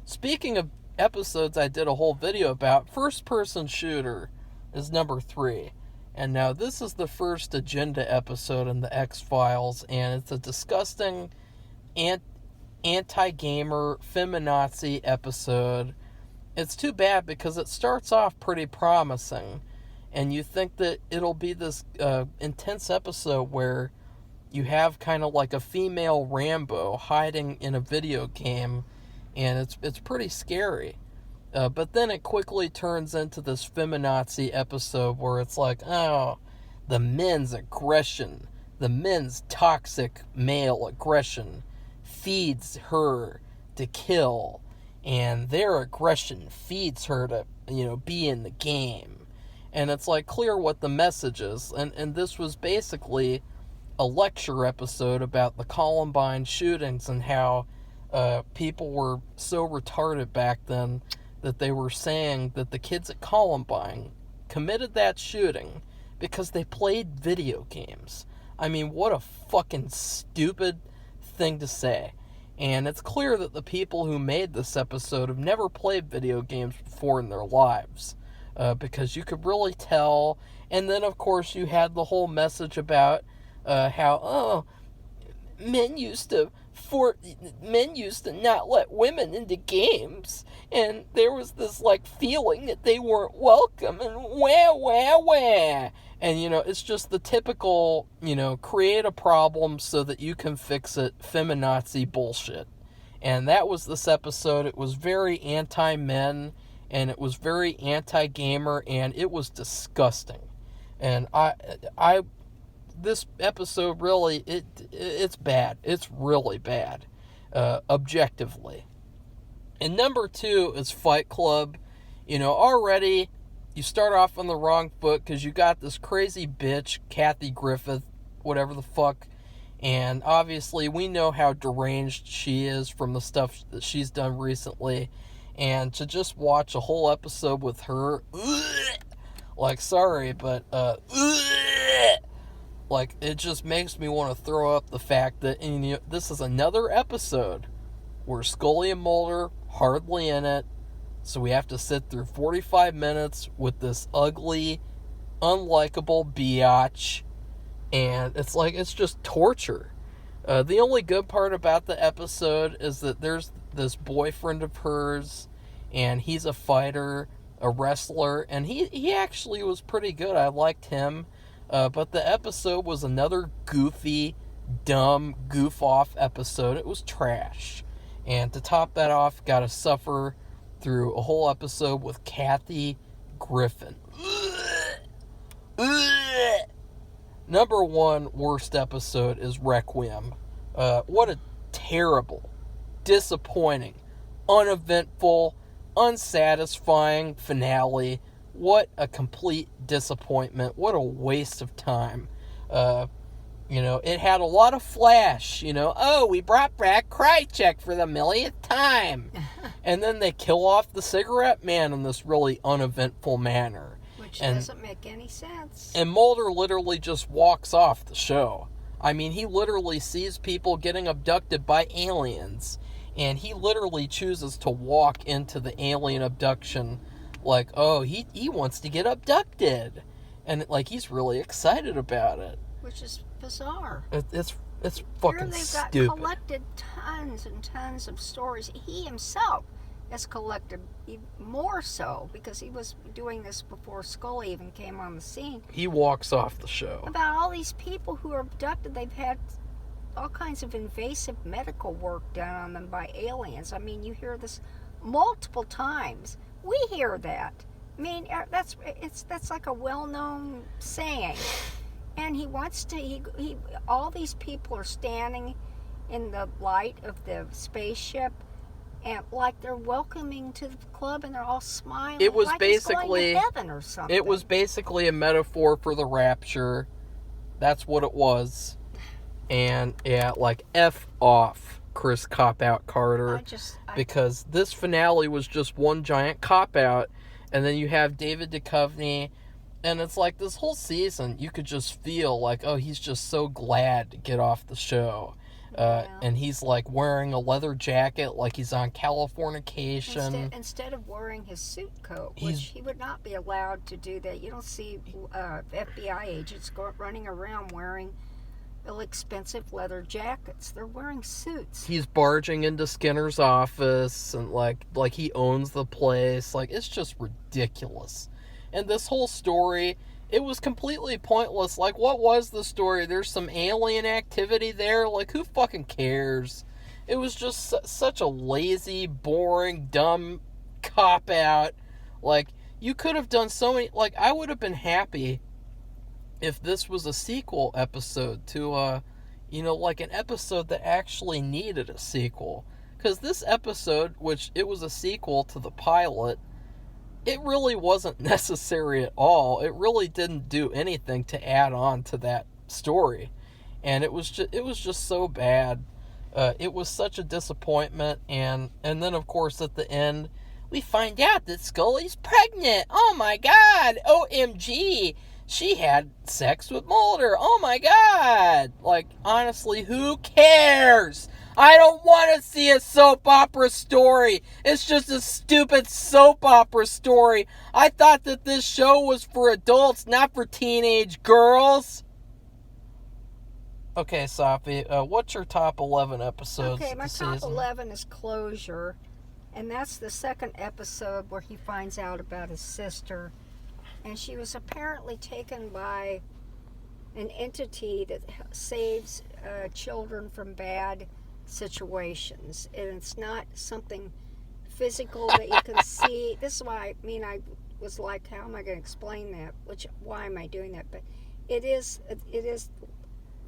Speaking of episodes I did a whole video about, First Person Shooter is number 3. And now this is the first agenda episode in the X-Files, and it's a disgusting anti-gamer feminazi episode. It's too bad because it starts off pretty promising, and you think that it'll be this intense episode where you have kind of like a female Rambo hiding in a video game, and it's pretty scary. But then it quickly turns into this feminazi episode where it's like, oh, the men's aggression, the men's toxic male aggression feeds her to kill, and their aggression feeds her to, be in the game. And it's like clear what the message is. And this was basically a lecture episode about the Columbine shootings and how people were so retarded back then that they were saying that the kids at Columbine committed that shooting because they played video games. I mean, what a fucking stupid thing to say. And it's clear that the people who made this episode have never played video games before in their lives. because you could really tell. And then, of course, you had the whole message about how, men used to not let women into games, and there was this like feeling that they weren't welcome, and wah. And it's just the typical, create a problem so that you can fix it feminazi bullshit. And that was this episode. It was very anti-men, and it was very anti-gamer, and it was disgusting. And this episode really, it's bad. It's really bad, objectively. And number 2 is Fight Club. Already you start off on the wrong foot because you got this crazy bitch, Kathy Griffith, whatever the fuck. And obviously we know how deranged she is from the stuff that she's done recently. And to just watch a whole episode with her, like, sorry, but, like, it just makes me want to throw up the fact that this is another episode where Scully and Mulder hardly in it, so we have to sit through 45 minutes with this ugly, unlikable biatch, and it's just torture. The only good part about the episode is that there's this boyfriend of hers, and he's a fighter, a wrestler, and he actually was pretty good. I liked him. But the episode was another goofy, dumb, goof-off episode. It was trash. And to top that off, got to suffer through a whole episode with Kathy Griffin. Number 1 worst episode is Requiem. What a terrible, disappointing, uneventful, unsatisfying finale. What a complete disappointment. What a waste of time. It had a lot of flash. We brought back Krychek for the millionth time. And then they kill off the cigarette man in this really uneventful manner. Which doesn't make any sense. And Mulder literally just walks off the show. I mean, he literally sees people getting abducted by aliens. And he literally chooses to walk into the alien abduction like, oh, he wants to get abducted. And, like, he's really excited about it. Which is bizarre. It's fucking stupid. They've got collected tons and tons of stories. He himself has collected more so, because he was doing this before Scully even came on the scene. He walks off the show. About all these people who are abducted. They've had all kinds of invasive medical work done on them by aliens. I mean, you hear this multiple times. We hear that. I mean, that's like a well-known saying. And he wants to. He all these people are standing in the light of the spaceship, and like they're welcoming to the club, and they're all smiling. It was like basically he's going to heaven or something. It was basically a metaphor for the rapture. That's what it was. And yeah, like F off, Chris Cop-Out Carter, because this finale was just one giant cop-out, and then you have David Duchovny, and it's like this whole season, you could just feel like, oh, he's just so glad to get off the show. And he's like wearing a leather jacket like he's on Californication. Instead of wearing his suit coat, which he would not be allowed to do that. You don't see FBI agents running around wearing expensive leather jackets. They're wearing suits. He's barging into Skinner's office and like he owns the place. Like, it's just ridiculous. And this whole story, it was completely pointless. Like, what was the story? There's some alien activity there. Like, who fucking cares? It was just such a lazy, boring, dumb cop-out. Like, you could have done so many... Like, I would have been happy if this was a sequel episode to, like an episode that actually needed a sequel. Because this episode, which it was a sequel to the pilot, it really wasn't necessary at all. It really didn't do anything to add on to that story. And it was just so bad. It was such a disappointment. And then, of course, at the end, we find out that Scully's pregnant. Oh, my God. OMG. she had sex with Mulder. Oh my God. Like, honestly, who cares? I don't want to see a soap opera story. It's just a stupid soap opera story. I thought that this show was for adults, not for teenage girls. Okay, Safi, what's your top 11 episodes Okay, of my the top season? 11 is Closure, and that's the second episode where he finds out about his sister, and she was apparently taken by an entity that saves children from bad situations, and it's not something physical that you can see. This is why I was like, how am I going to explain that? Why am I doing that? But it is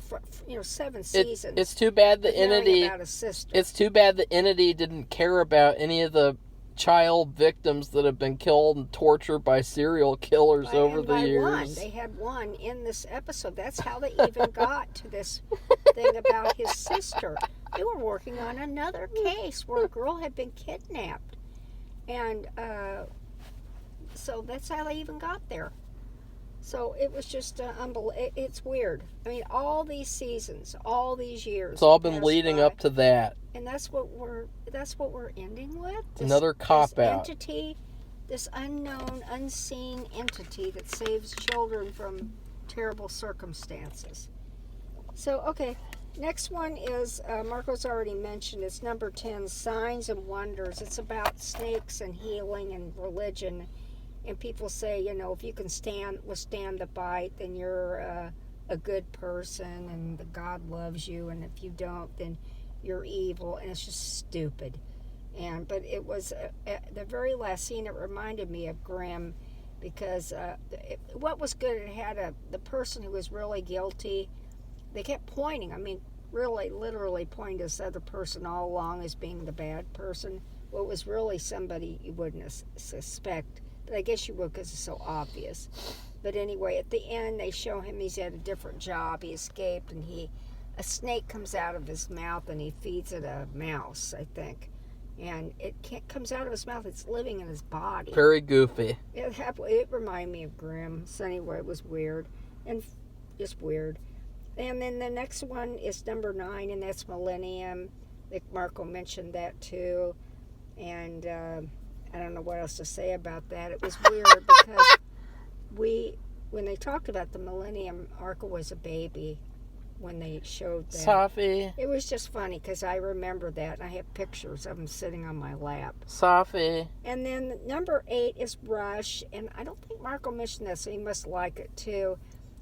for 7 seasons. It's too bad the entity. About a sister. It's too bad the entity didn't care about any of the child victims that have been killed and tortured by serial killers over the years. They had one in this episode. That's how they even got to this thing about his sister. They were working on another case where a girl had been kidnapped, and so that's how they even got there. So it was just unbelievable. It's weird. I mean, all these seasons, all these years. It's all been leading up to that. And that's what we're ending with. Another cop-out. This unknown, unseen entity that saves children from terrible circumstances. So, okay, next one is, Marco's already mentioned, it's number 10, Signs and Wonders. It's about snakes and healing and religion. And people say, if you can withstand the bite, then you're a good person and the God loves you. And if you don't, then you're evil. And it's just stupid. But it was the very last scene. It reminded me of Grimm, because what was good, it had the person who was really guilty. They kept pointing. I mean, really, literally pointing to this other person all along as being the bad person. Well, it was really somebody you wouldn't suspect. But I guess you would, because it's so obvious. But anyway, at the end, they show him he's at a different job. He escaped, and a snake comes out of his mouth, and he feeds it a mouse, I think. And it comes out of his mouth. It's living in his body. Very goofy. It reminded me of Grimm. So anyway, it was weird. And just weird. And then the next one is number 9, and that's Millennium. I think Marco mentioned that too. And I don't know what else to say about that. It was weird because when they talked about the Millennium, Marco was a baby when they showed that. Safi. It was just funny because I remember that. And I have pictures of him sitting on my lap. Safi. And then number 8 is Rush, and I don't think Marco mentioned this, so he must like it too.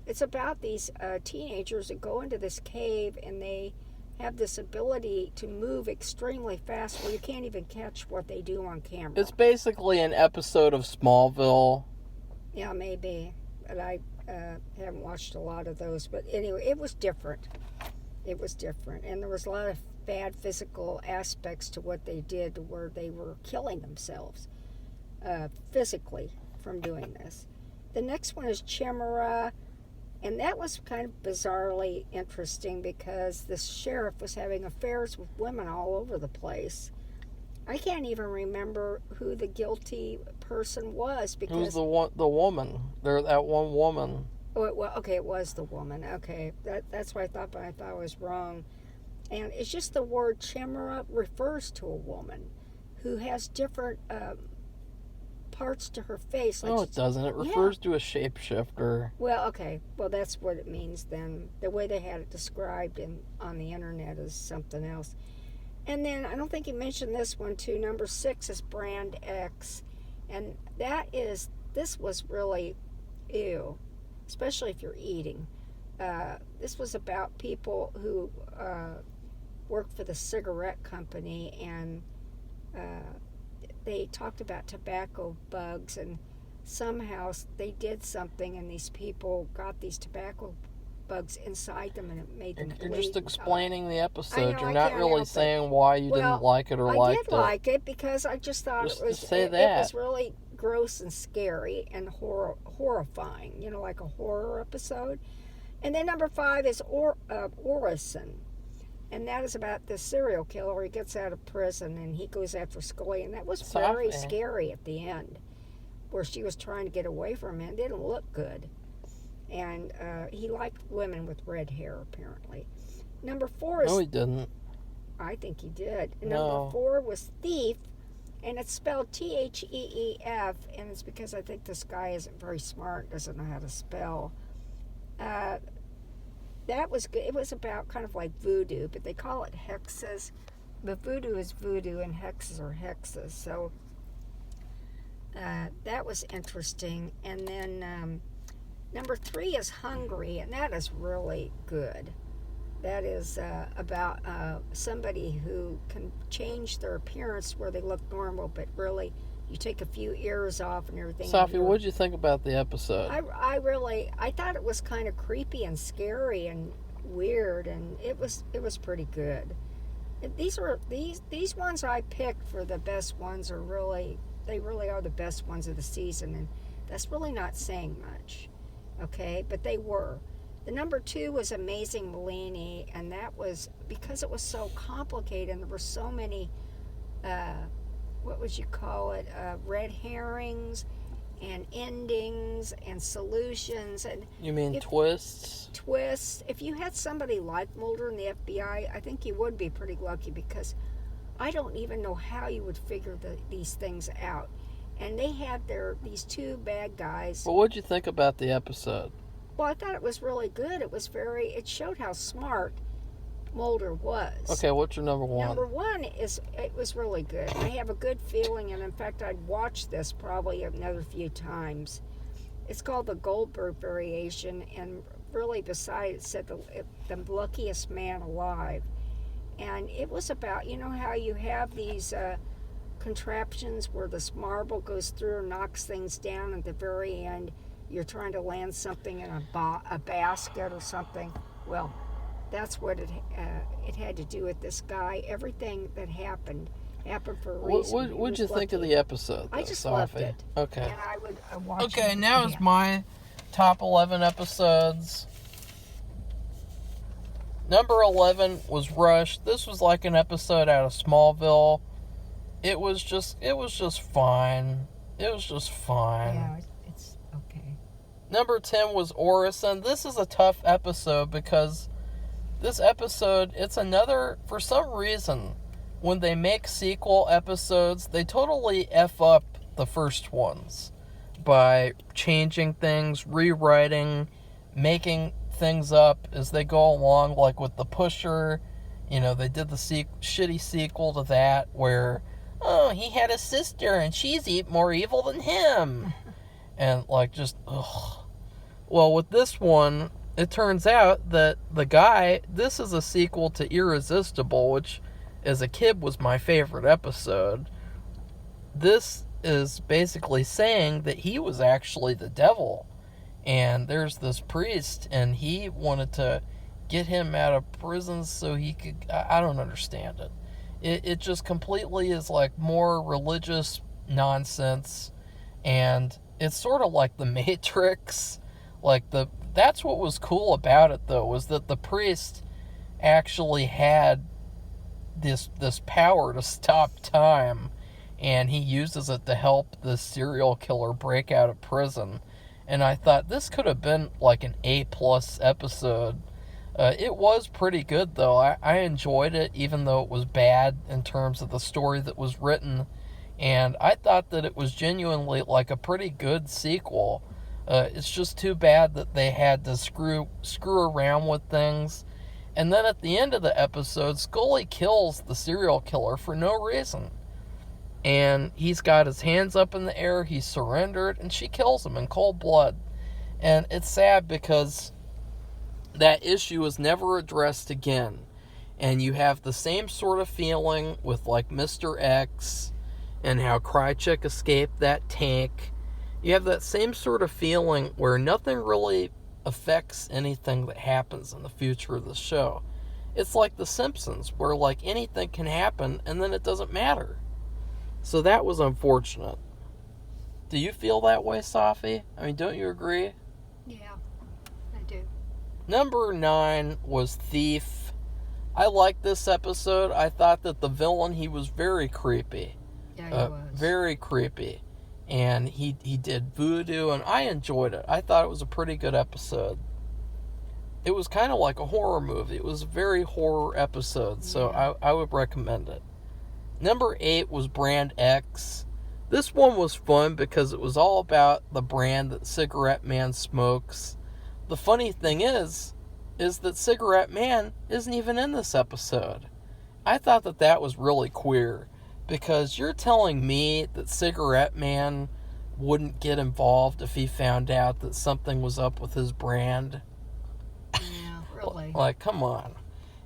It's about these teenagers that go into this cave, and they have this ability to move extremely fast where you can't even catch what they do on camera. It's basically an episode of Smallville. Yeah, maybe. But I haven't watched a lot of those. But anyway, it was different. It was different. And there was a lot of bad physical aspects to what they did, to where they were killing themselves physically from doing this. The next one is Chimera. And that was kind of bizarrely interesting because this sheriff was having affairs with women all over the place. I can't even remember who the guilty person was, because Who's the woman? That one woman. Oh, it was the woman. Okay, that's what I thought, but I thought I was wrong. And it's just the word Chimera refers to a woman who has different parts to her face. No, it doesn't. It refers to a shapeshifter. Well, okay. Well, that's what it means then. The way they had it described on the internet is something else. And then, I don't think you mentioned this one too. Number 6 is Brand X. And this was really ew. Especially if you're eating. This was about people who work for the cigarette company, and they talked about tobacco bugs, and somehow they did something, and these people got these tobacco bugs inside them, and it made them bleed. You're just explaining the episode. Know, you're not really saying why you didn't like it or liked it. I did like it because I just thought it was really gross and scary and horrifying, like a horror episode. And then number 5 is Orris. And that is about the serial killer. He gets out of prison and he goes after Scully. And that was very scary at the end, where she was trying to get away from him. It didn't look good. And he liked women with red hair, apparently. Number 4 is... No, he didn't. I think he did. No. Number 4 was Thief, and it's spelled Theef, and it's because I think this guy isn't very smart, doesn't know how to spell. That was good. It was about kind of like voodoo, but they call it hexes. But voodoo is voodoo, and hexes are hexes. So that was interesting. And then number 3 is Hungary, and that is really good. That is about somebody who can change their appearance where they look normal, but really you take a few ears off and everything. Safi, what did you think about the episode? I thought it was kind of creepy and scary and weird, and it was pretty good. These ones I picked for the best ones are really are the best ones of the season, and that's really not saying much, okay? But they were. The number 2 was Amazing Molini, and that was because it was so complicated, and there were so many, what would you call it, red herrings, and endings, and solutions, and... You mean twists? Twists. If you had somebody like Mulder in the FBI, I think you would be pretty lucky, because I don't even know how you would figure these things out. And they had these 2 bad guys. Well, what'd you think about the episode? Well, I thought it was really good. It showed how smart Mulder was. Okay, what's your number 1? Number 1 it was really good. I have a good feeling, and in fact, I'd watch this probably another few times. It's called the Goldberg Variation, and really beside it said the luckiest man alive. And it was about, you know how you have these contraptions where this marble goes through and knocks things down at the very end. You're trying to land something in a basket or something. Well, that's what it had to do with this guy. Everything that happened for a reason. What'd you think of the episode, though, I just Safi? loved it. Okay. And I would watch it. Okay, now is my top 11 episodes. Number 11 was Rush. This was like an episode out of Smallville. It was just fine. It was just fine. Yeah, it's okay. Number 10 was Orris, and this is a tough episode because this episode, it's another, for some reason, when they make sequel episodes, they totally F up the first ones by changing things, rewriting, making things up as they go along, like with The Pusher. You know, they did the shitty sequel to that where, oh, he had a sister and she's more evil than him. And, like, just, ugh. Well, with this one, it turns out that the guy, this is a sequel to Irresistible, which as a kid was my favorite episode. This is basically saying that he was actually the devil. And there's this priest, and he wanted to get him out of prison so he could... I don't understand it. It just completely is like more religious nonsense. And it's sort of like The Matrix. Like, that's what was cool about it, though, was that the priest actually had this power to stop time, and he uses it to help the serial killer break out of prison. And I thought this could have been like an A+ episode. It was pretty good, though. I enjoyed it, even though it was bad in terms of the story that was written. And I thought that it was genuinely like a pretty good sequel. It's just too bad that they had to screw around with things. And then at the end of the episode, Scully kills the serial killer for no reason. And he's got his hands up in the air, he's surrendered, and she kills him in cold blood. And it's sad because that issue is never addressed again. And you have the same sort of feeling with like Mr. X and how Krychek escaped that tank. You have that same sort of feeling where nothing really affects anything that happens in the future of the show. It's like The Simpsons, where like anything can happen and then it doesn't matter. So that was unfortunate. Do you feel that way, Safi? I mean, don't you agree? Yeah, I do. Number 9 was Thief. I liked this episode. I thought that the villain, he was very creepy. Yeah, he was. Very creepy. and he did voodoo, and I enjoyed it. I thought it was a pretty good episode. It was kind of like a horror movie. It was a very horror episode, so I would recommend it. Number 8 was Brand X. This one was fun because it was all about the brand that Cigarette Man smokes. The funny thing is that Cigarette Man isn't even in this episode. I thought that was really queer, because you're telling me that Cigarette Man wouldn't get involved if he found out that something was up with his brand? Yeah, really. Like, come on.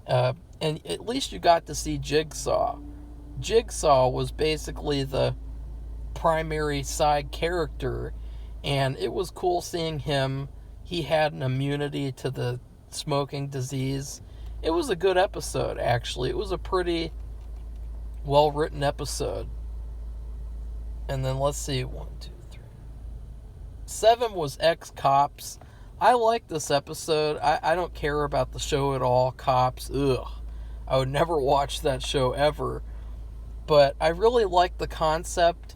And at least you got to see Jigsaw. Jigsaw was basically the primary side character, and it was cool seeing him. He had an immunity to the smoking disease. It was a good episode, actually. It was a pretty well-written episode. And then let's see, 1, 2, 3. 7 was Ex-Cops. I like this episode. I don't care about the show at all. Cops, ugh. I would never watch that show ever. But I really like the concept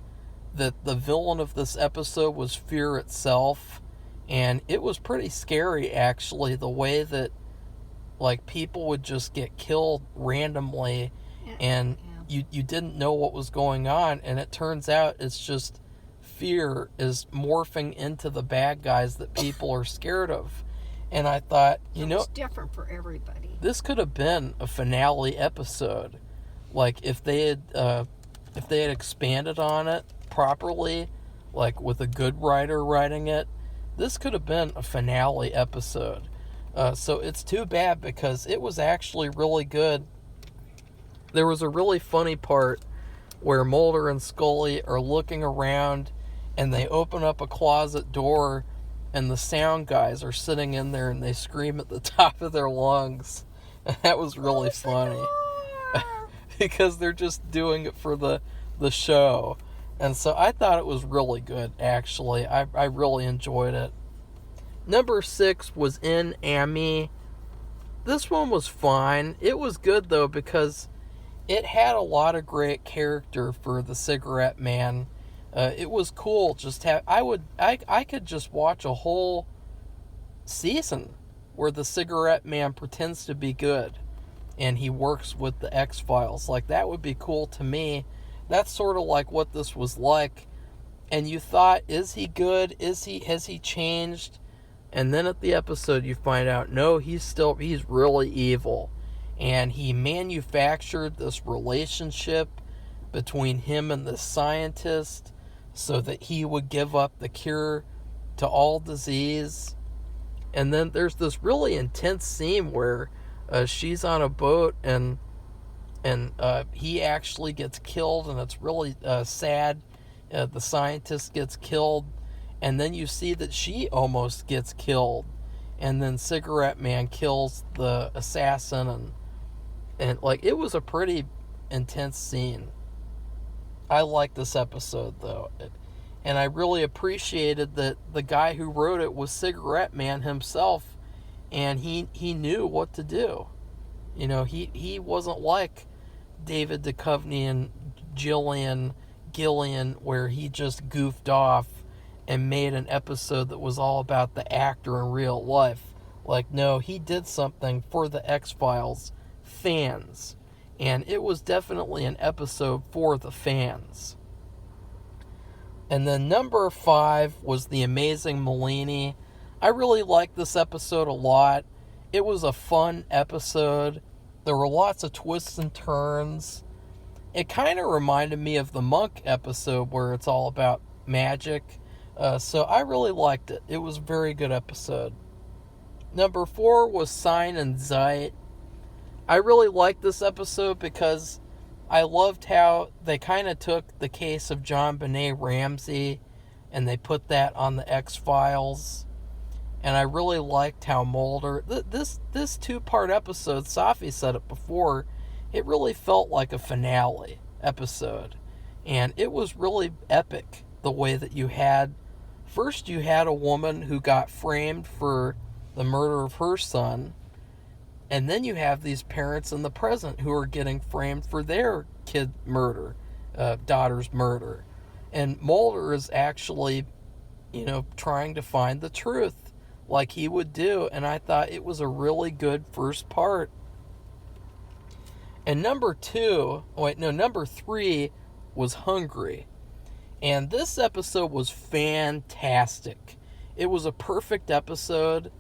that the villain of this episode was fear itself. And it was pretty scary, actually, the way that, like, people would just get killed randomly, and you didn't know what was going on, and it turns out it's just fear is morphing into the bad guys that people are scared of. And I thought, it's different for everybody. This could have been a finale episode. Like, if they had expanded on it properly, like with a good writer writing it, this could have been a finale episode. So it's too bad, because it was actually really good. There was a really funny part where Mulder and Scully are looking around, and they open up a closet door, and the sound guys are sitting in there, and they scream at the top of their lungs. And that was really funny. Because they're just doing it for the show. And so I thought it was really good, actually. I really enjoyed it. Number 6 was In Amy. This one was fine. It was good, though, because it had a lot of great character for the Cigarette Man. It was cool. I could just watch a whole season where the Cigarette Man pretends to be good, and he works with the X-Files. Like, that would be cool to me. That's sort of like what this was like. And you thought, is he good? Has he changed? And then at the episode you find out, no, he's really evil. And he manufactured this relationship between him and the scientist so that he would give up the cure to all disease. And then there's this really intense scene where she's on a boat, and he actually gets killed, and it's really sad. The scientist gets killed, and then you see that she almost gets killed, and then Cigarette Man kills the assassin, and like, it was a pretty intense scene. I like this episode, though, and I really appreciated that the guy who wrote it was Cigarette Man himself, and he knew what to do. He wasn't like David Duchovny and Gillian, where he just goofed off and made an episode that was all about the actor in real life. Like, no, he did something for the X-Files fans, and it was definitely an episode for the fans. And then number 5 was The Amazing Molini. I really liked this episode a lot. It was a fun episode. There were lots of twists and turns. It kind of reminded me of the Monk episode where it's all about magic. So I really liked it. It was a very good episode. Number 4 was Sign and Zeit. I really liked this episode because I loved how they kind of took the case of John Benet Ramsey and they put that on the X-Files. And I really liked how Mulder... This 2-part episode, Safi said it before, it really felt like a finale episode. And it was really epic the way that you had... First, you had a woman who got framed for the murder of her son. And then you have these parents in the present who are getting framed for their daughter's murder. And Mulder is actually, trying to find the truth like he would do. And I thought it was a really good first part. And number 3 was Hungary. And this episode was fantastic. It was a perfect episode.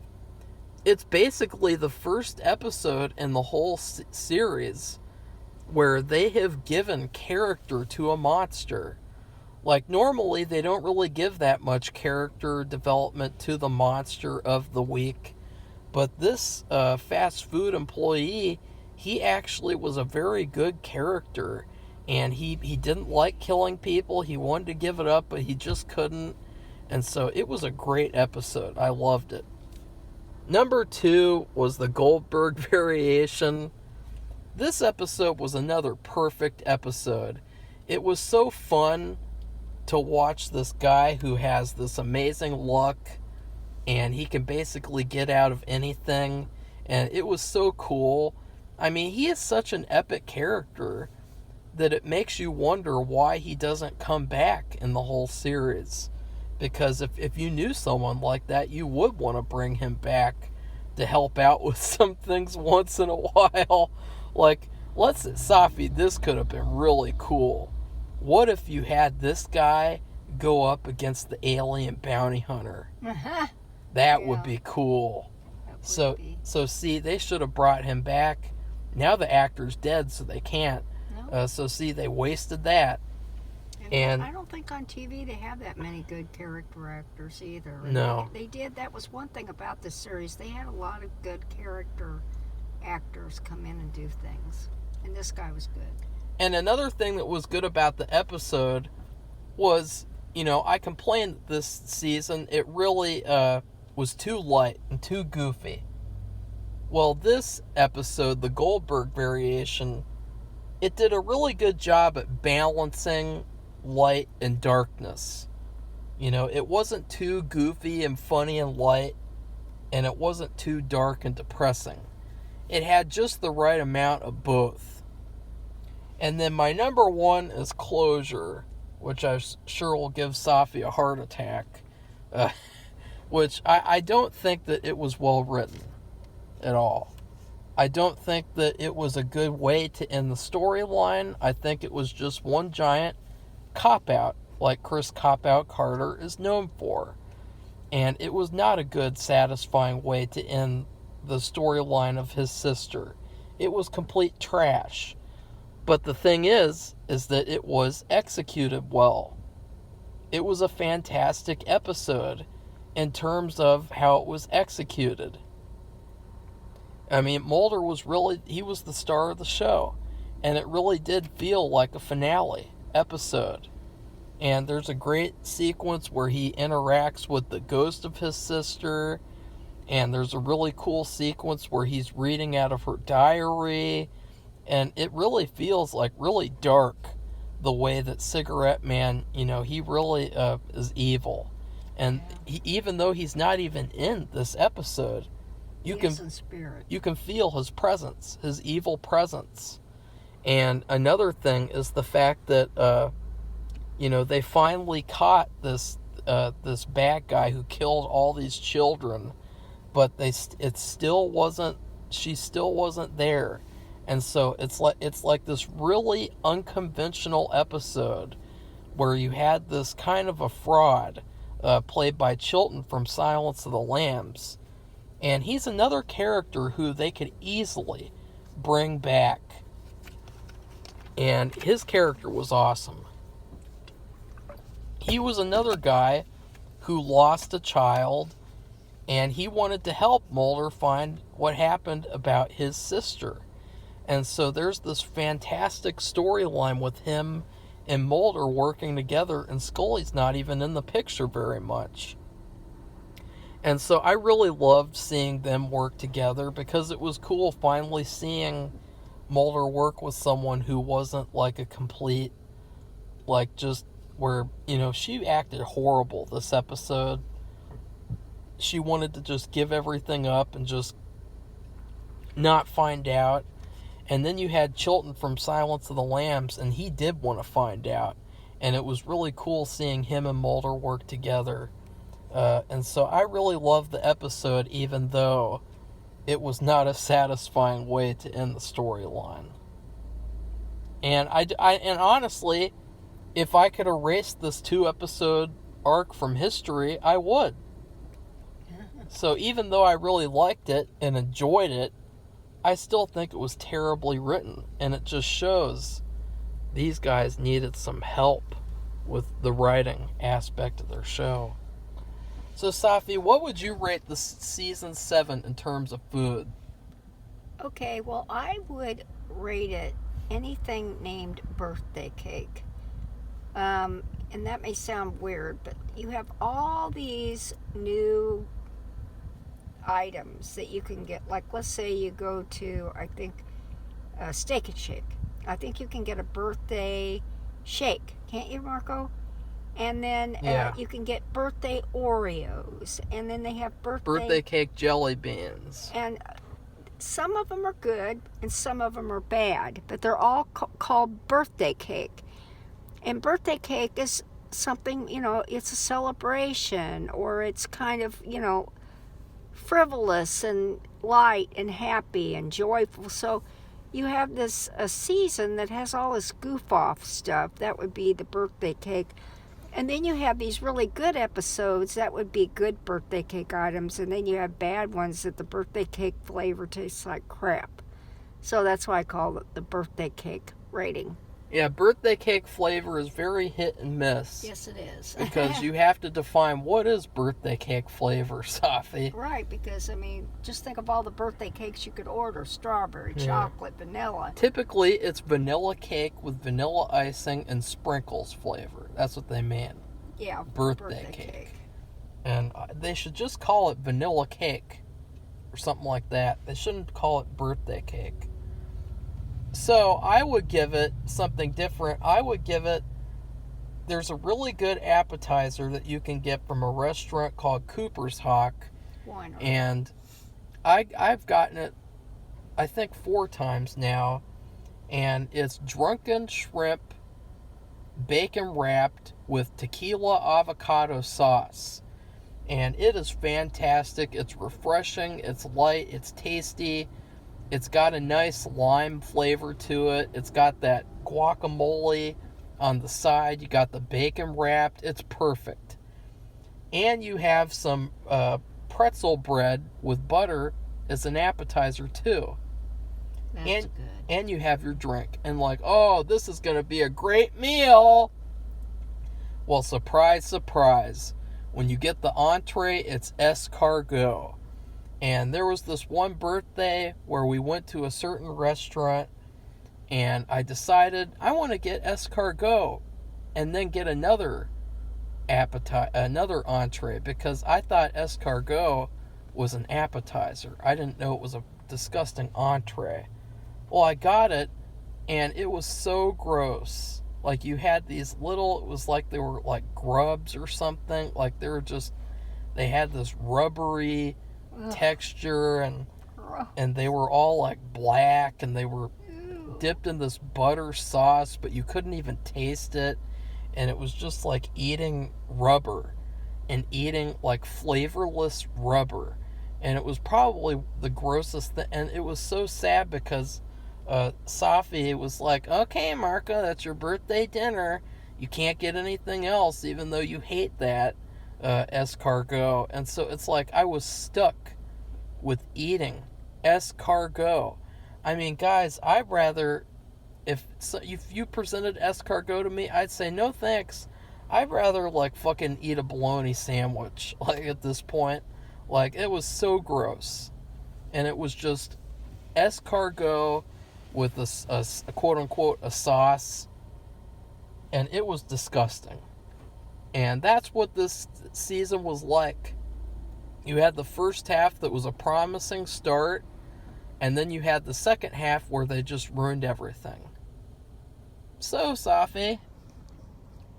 It's basically the first episode in the whole series where they have given character to a monster. Like, normally they don't really give that much character development to the monster of the week. But this fast food employee, he actually was a very good character. And he didn't like killing people. He wanted to give it up, but he just couldn't. And so it was a great episode. I loved it. Number 2 was the Goldberg Variation. This episode was another perfect episode. It was so fun to watch this guy who has this amazing luck, and he can basically get out of anything. And it was so cool. I mean, he is such an epic character that it makes you wonder why he doesn't come back in the whole series. Because if you knew someone like that, you would want to bring him back to help out with some things once in a while. Like, Safi, this could have been really cool. What if you had this guy go up against the alien bounty hunter? That would be cool. So see, they should have brought him back. Now the actor's dead, so they can't. So see, they wasted that. And I don't think on TV they have that many good character actors either. No. They did. That was one thing about this series. They had a lot of good character actors come in and do things. And this guy was good. And another thing that was good about the episode was, I complained that this season it really was too light and too goofy. Well, this episode, the Goldberg Variation, it did a really good job at balancing light and darkness. It wasn't too goofy and funny and light, and it wasn't too dark and depressing. It had just the right amount of both. And then my number 1 is Closure, which I'm sure will give Safi a heart attack. Which I don't think that it was well written at all. I don't think that it was a good way to end the storyline. I think it was just one giant cop-out, like Chris Cop-Out Carter is known for. And it was not a good, satisfying way to end the storyline of his sister. It was complete trash. But the thing is that it was executed well. It was a fantastic episode in terms of how it was executed. I mean, Mulder was the star of the show. And it really did feel like a finale episode. And there's a great sequence where he interacts with the ghost of his sister. And there's a really cool sequence where he's reading out of her diary. And it really feels like really dark, the way that Cigarette Man, he really is evil. And even though he's not even in this episode, you can feel his presence, his evil presence. And another thing is the fact that, they finally caught this bad guy who killed all these children, but she still wasn't there. And so it's like this really unconventional episode where you had this kind of a fraud played by Chilton from Silence of the Lambs. And he's another character who they could easily bring back. And his character was awesome. He was another guy who lost a child, and he wanted to help Mulder find what happened about his sister. And so there's this fantastic storyline with him and Mulder working together, and Scully's not even in the picture very much. And so I really loved seeing them work together because it was cool finally seeing Mulder work with someone who wasn't like a complete, like just where, she acted horrible this episode. She wanted to just give everything up and just not find out. And then you had Chilton from Silence of the Lambs, and he did want to find out. and it was really cool seeing him and Mulder work together. And so I really loved the episode, even though it was not a satisfying way to end the storyline. And and honestly, if I could erase this 2-episode arc from history, I would. So even though I really liked it and enjoyed it, I still think it was terribly written. And it just shows these guys needed some help with the writing aspect of their show. So, Safi, what would you rate the season 7 in terms of food? Okay, well, I would rate it anything named birthday cake. And that may sound weird, but you have all these new items that you can get. Like, let's say you go to, I think, Steak and Shake. I think you can get a birthday shake, can't you, Marco? And then you can get birthday Oreos, and then they have birthday cake jelly beans. And some of them are good, and some of them are bad, but they're all called birthday cake. And birthday cake is something, it's a celebration, or it's kind of, frivolous and light and happy and joyful. So you have a season that has all this goof-off stuff. That would be the birthday cake. And then you have these really good episodes. That would be good birthday cake items. And then you have bad ones that the birthday cake flavor tastes like crap. So that's why I call it the birthday cake rating. Yeah, birthday cake flavor is very hit and miss. Yes, it is. Because you have to define what is birthday cake flavor, Safi. Right, because, just think of all the birthday cakes you could order. Strawberry, chocolate, vanilla. Typically, it's vanilla cake with vanilla icing and sprinkles flavor. That's what they mean. Yeah, birthday cake. And they should just call it vanilla cake or something like that. They shouldn't call it birthday cake. So I would give it something different. I would give it, there's a really good appetizer that you can get from a restaurant called Cooper's Hawk. And I've gotten it, I think 4 times now. And it's drunken shrimp, bacon wrapped with tequila avocado sauce. And it is fantastic. It's refreshing. It's light. It's tasty. It's got a nice lime flavor to it. It's got that guacamole on the side. You got the bacon wrapped. It's perfect. And you have some pretzel bread with butter as an appetizer too. That's good. And you have your drink. And this is going to be a great meal. Well, surprise, surprise. When you get the entree, it's escargot. And there was this one birthday where we went to a certain restaurant, and I decided I want to get escargot and then get another entree, because I thought escargot was an appetizer. I didn't know it was a disgusting entree. Well, I got it, and it was so gross. Like, you had these little, it was like they were like grubs or something. Like, they had this rubbery texture, and they were all like black, and they were dipped in this butter sauce, but you couldn't even taste it. And it was just like eating rubber and eating like flavorless rubber. And it was probably the grossest thing. And it was so sad because Safi was like, okay, Marco, that's your birthday dinner. You can't get anything else, even though you hate that escargot. And so it's like I was stuck with eating escargot. I mean, guys, I'd rather, if you presented escargot to me, I'd say no thanks. I'd rather fucking eat a bologna sandwich. At this point, it was so gross. And it was just escargot with a quote unquote a sauce, and it was disgusting. And that's what this season was like. You had the first half that was a promising start, and then you had the second half where they just ruined everything. So, Safi.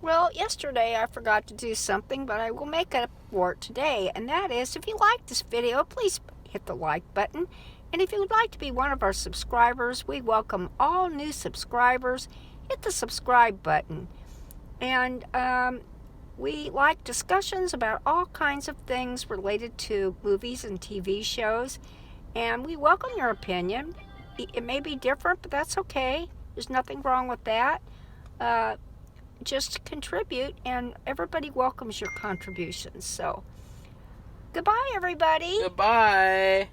Well, yesterday I forgot to do something, but I will make up for it today. And that is, if you like this video, please hit the like button. And if you would like to be one of our subscribers, we welcome all new subscribers. Hit the subscribe button. And we like discussions about all kinds of things related to movies and TV shows. And we welcome your opinion. It may be different, but that's okay. There's nothing wrong with that. Just contribute, and everybody welcomes your contributions. So, goodbye, everybody. Goodbye.